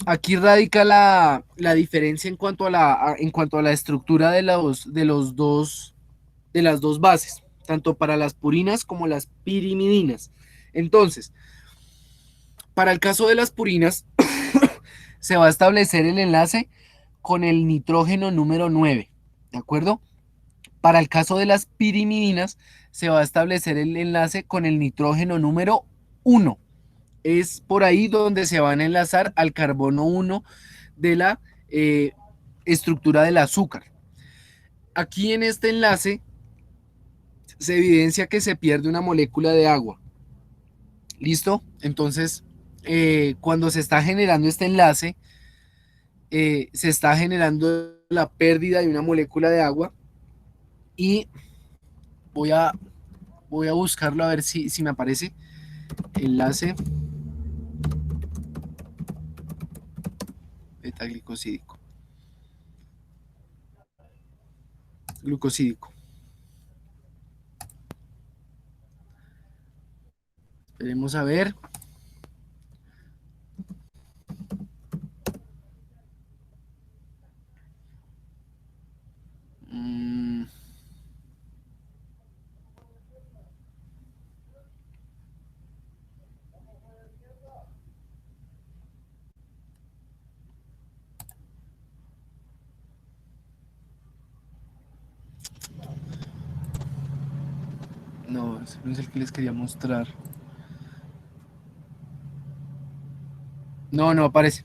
aquí radica la diferencia en cuanto a la estructura de las dos bases, tanto para las purinas como las pirimidinas. Entonces, para el caso de las purinas, se va a establecer el enlace con el nitrógeno número 9, ¿de acuerdo? Para el caso de las pirimidinas, se va a establecer el enlace con el nitrógeno número 1. Es por ahí donde se van a enlazar al carbono 1 de la estructura del azúcar. Aquí en este enlace se evidencia que se pierde una molécula de agua. ¿Listo? Entonces, cuando se está generando este enlace, se está generando la pérdida de una molécula de agua y voy a buscarlo a ver si me aparece. Enlace beta-glucosídico. Glucosídico. Esperemos a ver. No, ese no es el que les quería mostrar. No aparece.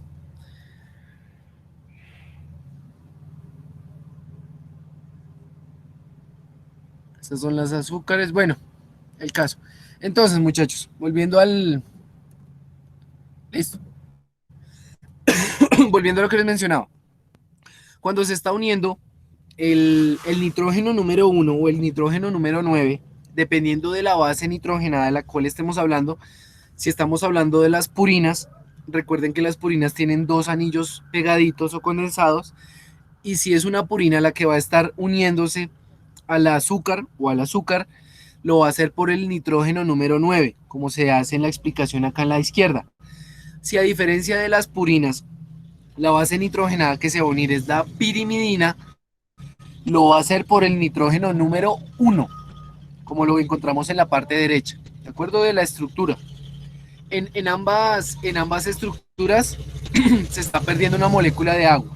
Estas son las azúcares. Bueno, el caso. Entonces, muchachos, volviendo al... Listo. Volviendo a lo que les mencionaba. Cuando se está uniendo el nitrógeno número 1 o el nitrógeno número 9, dependiendo de la base nitrogenada de la cual estemos hablando, si estamos hablando de las purinas, recuerden que las purinas tienen dos anillos pegaditos o condensados, y si es una purina la que va a estar uniéndose al azúcar o al azúcar, lo va a hacer por el nitrógeno número 9, como se hace en la explicación acá en la izquierda. Si a diferencia de las purinas, la base nitrogenada que se va a unir es la pirimidina, lo va a hacer por el nitrógeno número 1, como lo encontramos en la parte derecha, ¿de acuerdo? De la estructura. En ambas estructuras se está perdiendo una molécula de agua.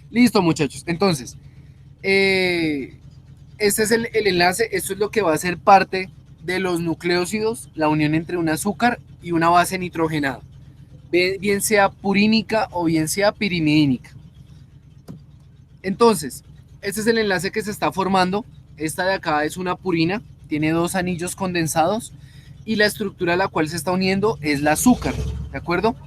Listo, muchachos. Entonces, este es el enlace. Esto es lo que va a ser parte de los nucleósidos, la unión entre un azúcar y una base nitrogenada, bien sea purínica o bien sea pirimidínica. Entonces, este es el enlace que se está formando. Esta de acá es una purina, tiene dos anillos condensados y la estructura a la cual se está uniendo es la azúcar, ¿de acuerdo?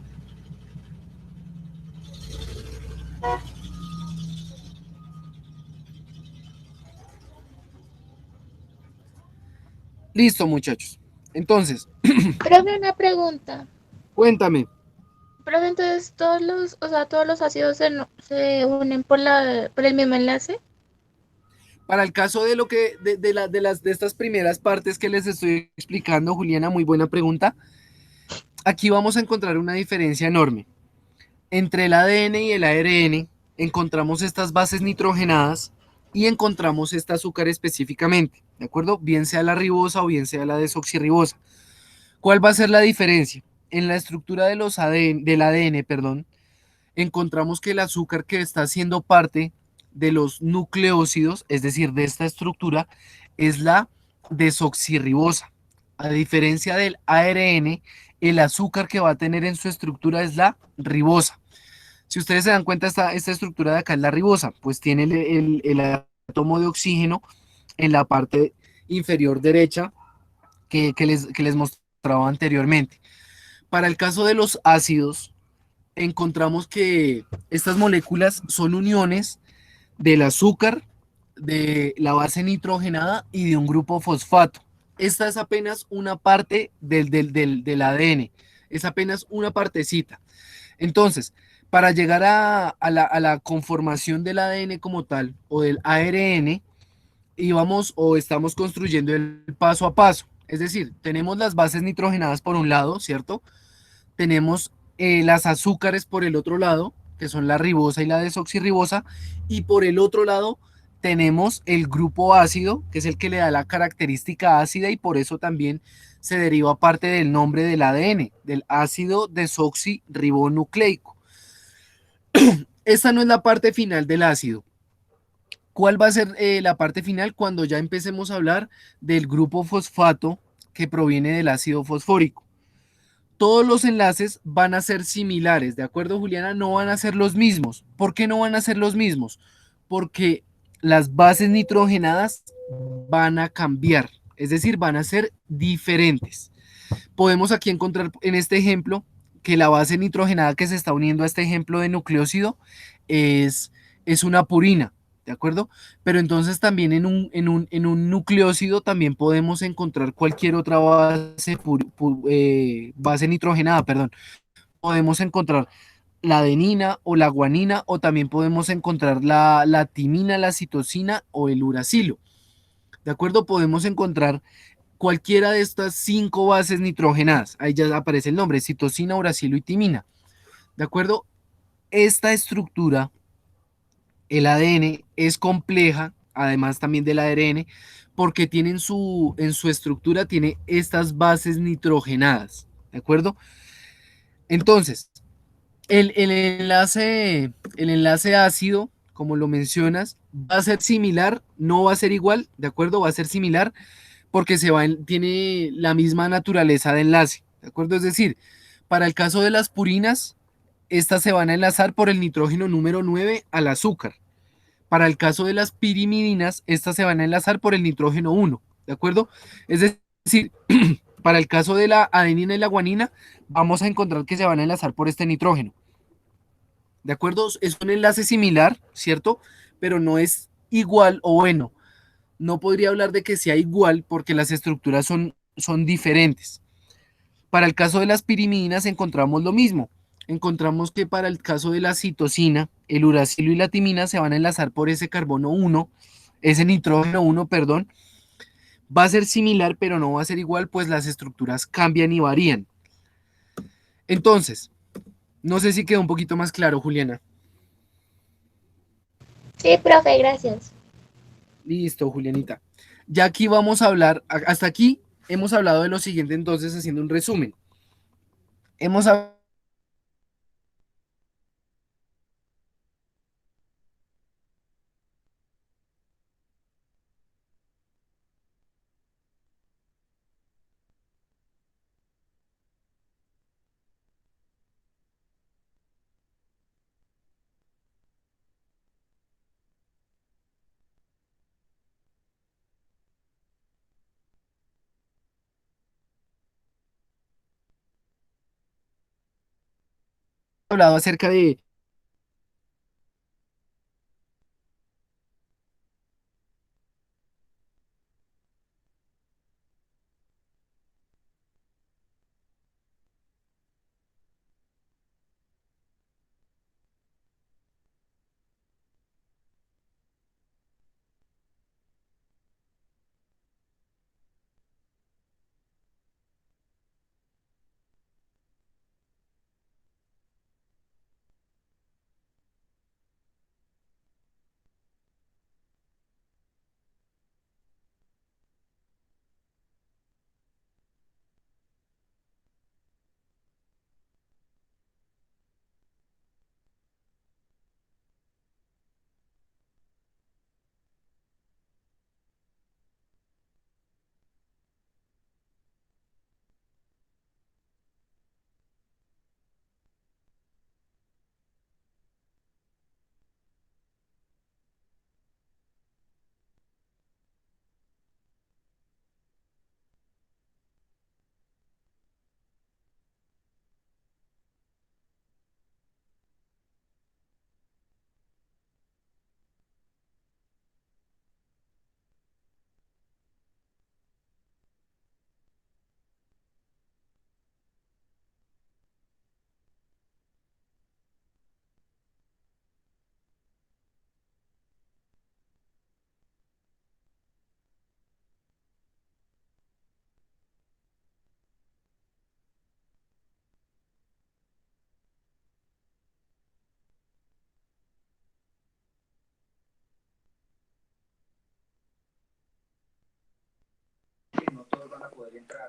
Listo, muchachos. Entonces, Profe, una pregunta. cuéntame. Profe, entonces todos los ácidos se unen por el mismo enlace. Para el caso de lo que de estas primeras partes que les estoy explicando, Juliana, muy buena pregunta. Aquí vamos a encontrar una diferencia enorme. Entre el ADN y el ARN encontramos estas bases nitrogenadas y encontramos este azúcar específicamente, ¿de acuerdo? Bien sea la ribosa o bien sea la desoxirribosa. ¿Cuál va a ser la diferencia? En la estructura de del ADN, encontramos que el azúcar que está siendo parte de los nucleósidos, es decir, de esta estructura, es la desoxirribosa. A diferencia del ARN, el azúcar que va a tener en su estructura es la ribosa. Si ustedes se dan cuenta, esta estructura de acá es la ribosa, pues tiene el átomo de oxígeno en la parte inferior derecha que les mostraba anteriormente. Para el caso de los ácidos, encontramos que estas moléculas son uniones del azúcar, de la base nitrogenada y de un grupo fosfato. Esta es apenas una parte del ADN, es apenas una partecita. Entonces, para llegar a la conformación del ADN como tal o del ARN, íbamos o estamos construyendo el paso a paso. Es decir, tenemos las bases nitrogenadas por un lado, ¿cierto? Tenemos las azúcares por el otro lado, que son la ribosa y la desoxirribosa, y por el otro lado tenemos el grupo ácido, que es el que le da la característica ácida y por eso también se deriva parte del nombre del ADN, del ácido desoxirribonucleico. Esta no es la parte final del ácido. ¿Cuál va a ser la parte final cuando ya empecemos a hablar del grupo fosfato que proviene del ácido fosfórico? Todos los enlaces van a ser similares, ¿de acuerdo, Juliana? No van a ser los mismos. ¿Por qué no van a ser los mismos? Porque las bases nitrogenadas van a cambiar, es decir, van a ser diferentes. Podemos aquí encontrar en este ejemplo que la base nitrogenada que se está uniendo a este ejemplo de nucleósido es una purina, ¿de acuerdo? Pero entonces también en un nucleósido también podemos encontrar cualquier otra base nitrogenada, perdón. Podemos encontrar la adenina o la guanina o también podemos encontrar la timina, la citosina o el uracilo. ¿De acuerdo? Podemos encontrar cualquiera de estas 5 bases nitrogenadas. Ahí ya aparece el nombre, citosina, uracilo y timina. ¿De acuerdo? Esta estructura, el ADN, es compleja, además también del ARN, porque tiene en su estructura tiene estas bases nitrogenadas. ¿De acuerdo? Entonces, el enlace ácido, como lo mencionas, va a ser similar, no va a ser igual, ¿de acuerdo? Va a ser similar porque tiene la misma naturaleza de enlace, ¿de acuerdo? Es decir, para el caso de las purinas, estas se van a enlazar por el nitrógeno número 9 al azúcar. Para el caso de las pirimidinas, estas se van a enlazar por el nitrógeno 1, ¿de acuerdo? Es decir, para el caso de la adenina y la guanina, vamos a encontrar que se van a enlazar por este nitrógeno. ¿De acuerdo? Es un enlace similar, ¿cierto? Pero no es igual o bueno. No podría hablar de que sea igual porque las estructuras son diferentes. Para el caso de las pirimidinas encontramos lo mismo. Encontramos que para el caso de la citosina, el uracilo y la timina se van a enlazar por ese carbono 1, ese nitrógeno 1, perdón. Va a ser similar, pero no va a ser igual, pues las estructuras cambian y varían. Entonces, no sé si quedó un poquito más claro, Juliana. Sí, profe, gracias. Listo, Julianita. Ya aquí vamos a hablar, hasta aquí hemos hablado de lo siguiente, entonces, haciendo un resumen. Hemos hablado acerca de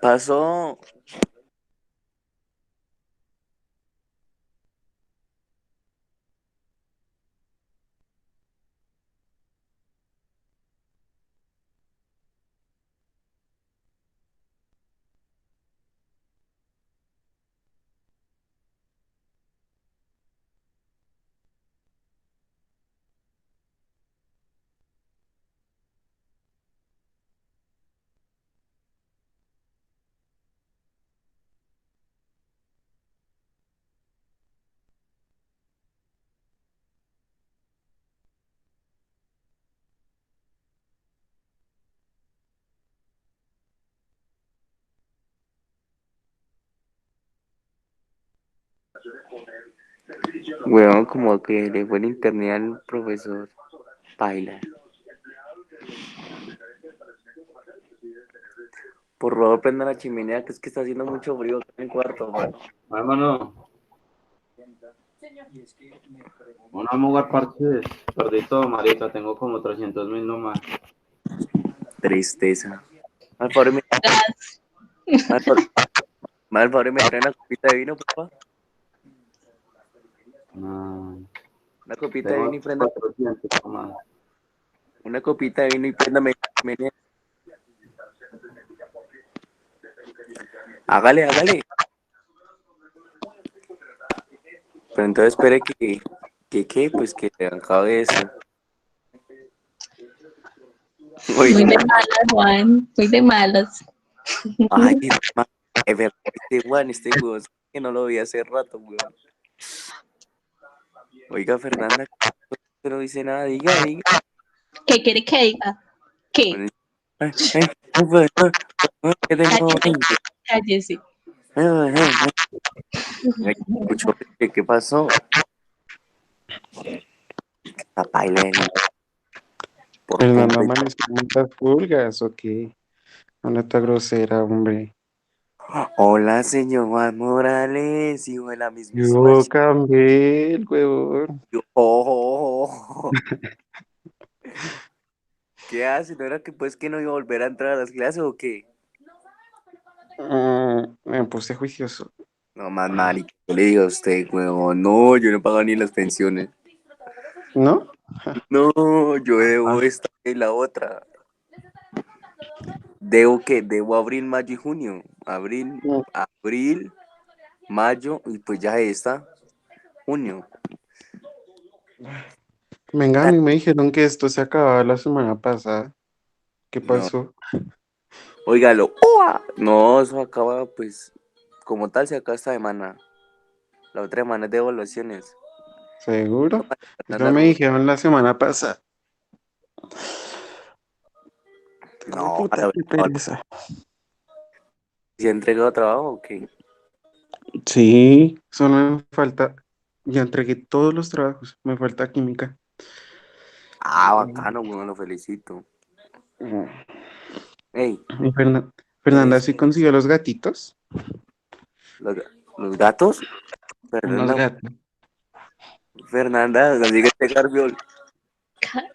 Pasó. Weón, como que le fue el internet al profesor. Paila. Por favor, prenda la chimenea, que es que está haciendo mucho frío acá en el cuarto, man. Hermano, vamos a jugar parches. Perdí todo, marica. Tengo como 300.000 nomás. Tristeza. Al favor, al favor, al favor, me traen una copita de vino, papá. No, Una copita de tengo vino y prenda. 400 nomás. Una copita de vino y préndame. Hágale, hágale. Pero entonces espere pues que acabe eso. Muy Uy, de malas, Juan, muy de malas. ay, es verdad, este huevón, que no lo vi hace rato, weón. Oiga, Fernanda, que no dice nada, diga. ¿Qué quiere que diga? ¿Qué? Bueno, que tengo 20. Cállese. Ay, escucho, ¿qué pasó? La paila de niño, por Fernando puta. amaneció con muchas pulgas, ¿o qué? No está grosera, hombre. Hola, señor Juan Morales, hijo de la mismísima Yo cambié el huevón. chica. Oh. ¿Qué hace? ¿No era que pues que no iba a volver a entrar a las clases o qué? Me puse juicioso. No más, marica, ¿qué le digo a usted, huevón? No, yo no pago ni las pensiones. ¿No? No, yo debo Ah, esta y la otra. Debo abril, mayo y junio. Abril, mayo y pues ya está, junio. venga, a mí me dijeron que esto se acababa la semana pasada. ¿Qué No, pasó? óigalo. ¡Ua! No, eso acaba pues, como tal se acaba esta semana. La otra semana es de evaluaciones. ¿Seguro? Eso Fernanda me Rubio. dijeron la semana pasada. Ay, No, puta, para ver, qué pereza. ¿se ha entregado trabajo o qué? Sí, solo me falta. Ya entregué todos los trabajos. Me falta química. Ah, bacano, bueno, lo felicito. Ey, Y Fernanda es, sí consiguió los gatitos. los, los gatos. Unos Fernanda, gatos. Fernanda, consigue este Garfiol.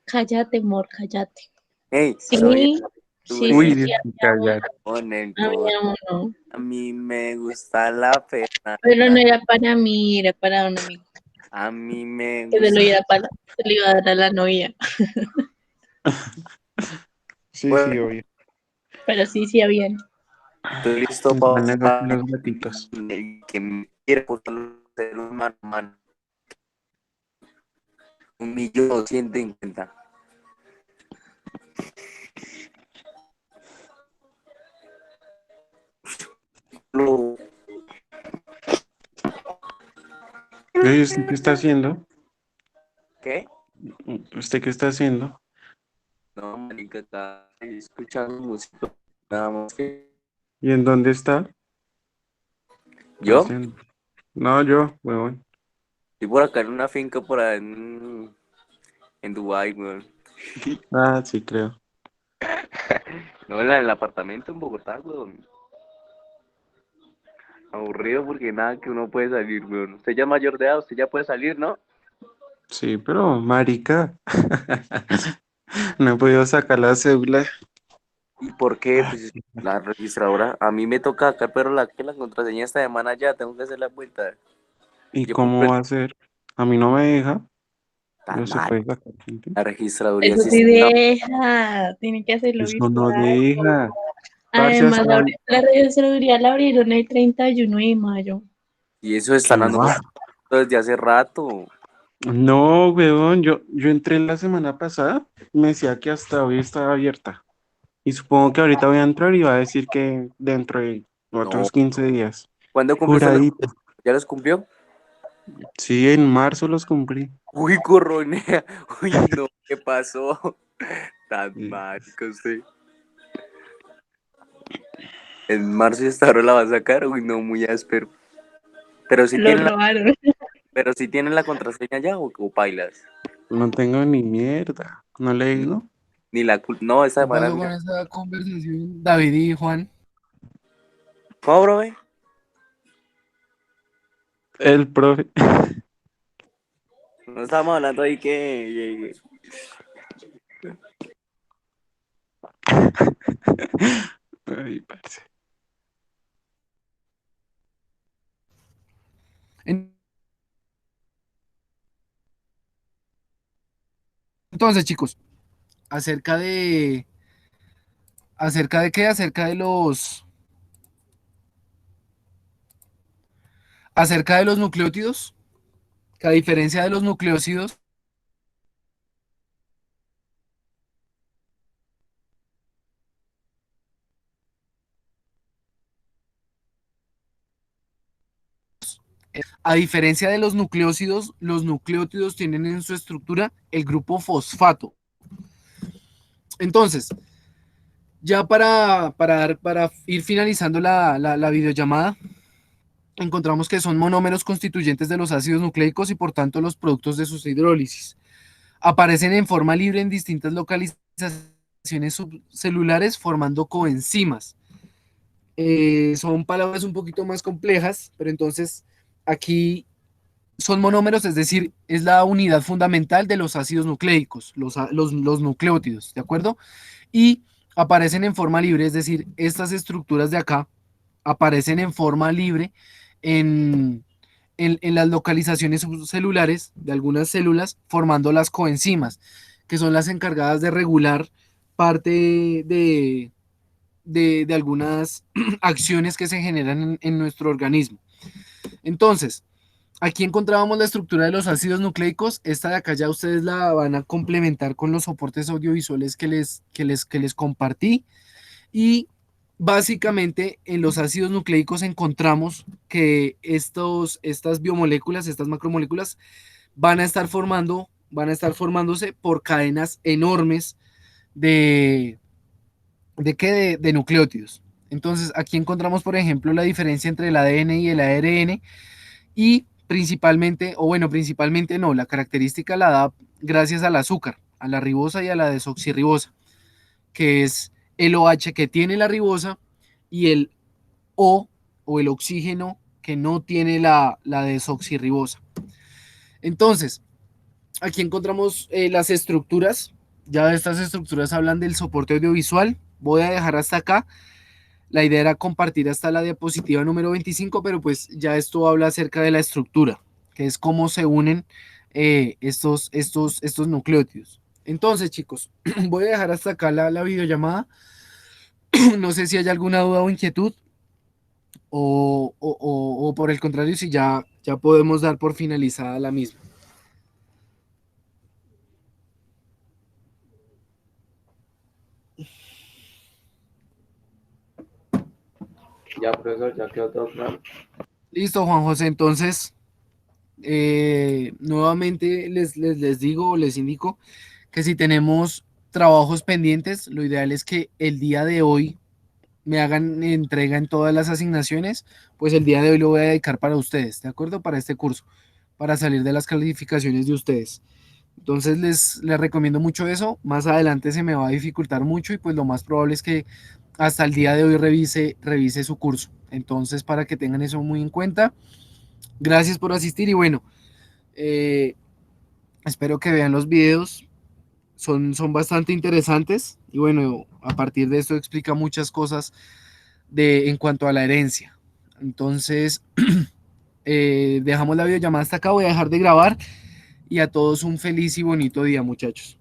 Cállate, amor, cállate. Hey, Sí, oye, sí, Uy, sí, dure sí, Dios, callar. con el a mí gol. amo, no. A mí me gusta la Pero Fernanda. no era para mí, era para un amigo. A mí me Que se lo gusta. se lo iba a dar a la novia. Sí, Bueno, sí, obvio. Pero sí, sí, habían. estoy listo Van a con para los gatitos. el que me quiere ser un mano a mano. 1.250.000. Lo- ¿Y usted qué está haciendo? ¿Qué? ¿Usted qué está haciendo? No, marica, está escuchando música. Nada más que ¿Y en dónde está? yo. Haciendo. No, yo, huevón. Estoy por acá en una finca por ahí en Dubái, weón. Ah, sí, creo. No, en el apartamento en Bogotá, weón. Aburrido porque nada que uno puede salir, weón. Usted ya es mayor de edad, usted ya puede salir, ¿no? Sí, pero marica. No he podido sacar la cédula. ¿Y por qué? Pues la registradora, a mí me toca acá, pero la contraseña esta semana ya, tengo que hacer la vuelta. ¿Y Yo compré cómo va a ser? A mí no me deja. tan Yo se mal. puede sacar gente. La registraduría Eso sí sí está. deja, tiene que hacerlo Eso no virtual. deja. Parce, Además, hasta la registraduría la abrieron el 31 de mayo. Y eso que están dando va. desde hace rato. No, weón, yo entré la semana pasada, me decía que hasta hoy estaba abierta. Y supongo que ahorita voy a entrar y va a decir que dentro de No. otros 15 días. ¿Cuándo cumple usted los? Juradito. ¿Ya los cumplió? Sí, en marzo los cumplí. Uy, corronea. Uy, no, ¿qué pasó? Tan Sí. marica usted. En marzo y esta hora la va a sacar. Uy, no, muy áspero. Pero si Lo tienen la, robaron. pero si tienen la contraseña ya o pailas. No tengo ni mierda. ¿No le No, digo? ni la no, esta ¿Qué semana pasó con mira. esa conversación, David y Juan? ¿Cómo, bro? El profe. No estábamos hablando ahí que Ay, parce. Entonces, chicos, ¿acerca de qué? Acerca de los nucleótidos, que a diferencia de los nucleócidos, a diferencia de los nucleótidos tienen en su estructura el grupo fosfato. Entonces, ya para ir finalizando la videollamada, encontramos que son monómeros constituyentes de los ácidos nucleicos y por tanto los productos de sus hidrólisis. Aparecen en forma libre en distintas localizaciones subcelulares formando coenzimas. Son palabras un poquito más complejas, pero entonces aquí son monómeros, es decir, es la unidad fundamental de los ácidos nucleicos, los nucleótidos, ¿de acuerdo? Y aparecen en forma libre, es decir, estas estructuras de acá aparecen en forma libre en, en las localizaciones subcelulares de algunas células, formando las coenzimas, que son las encargadas de regular parte de algunas acciones que se generan en nuestro organismo. Entonces, aquí encontrábamos la estructura de los ácidos nucleicos. Esta de acá ya ustedes la van a complementar con los soportes audiovisuales que les compartí. Y básicamente en los ácidos nucleicos encontramos que estas biomoléculas, estas macromoléculas, van a estar formándose por cadenas enormes de, de nucleótidos. Entonces, aquí encontramos, por ejemplo, la diferencia entre el ADN y el ARN y principalmente, o bueno, principalmente no, la característica la da gracias al azúcar, a la ribosa y a la desoxirribosa, que es el OH que tiene la ribosa y el o el oxígeno que no tiene la desoxirribosa. Entonces, aquí encontramos las estructuras. Ya estas estructuras hablan del soporte audiovisual. Voy a dejar hasta acá. La idea era compartir hasta la diapositiva número 25, pero pues ya esto habla acerca de la estructura, que es cómo se unen estos nucleótidos. Entonces, chicos, voy a dejar hasta acá la videollamada. No sé si hay alguna duda o inquietud o por el contrario, si ya podemos dar por finalizada la misma. Ya, profesor, ya quedó todo claro. Listo, Juan José. Entonces, nuevamente les digo, les indico que si tenemos trabajos pendientes, lo ideal es que el día de hoy me hagan entrega en todas las asignaciones, pues el día de hoy lo voy a dedicar para ustedes, ¿de acuerdo? Para este curso, para salir de las calificaciones de ustedes. Entonces les recomiendo mucho eso. Más adelante se me va a dificultar mucho y pues lo más probable es que hasta el día de hoy revise su curso. Entonces, para que tengan eso muy en cuenta. Gracias por asistir y bueno, espero que vean los videos son bastante interesantes y bueno, a partir de esto explica muchas cosas en cuanto a la herencia. Entonces, dejamos la videollamada hasta acá, voy a dejar de grabar y a todos un feliz y bonito día, muchachos.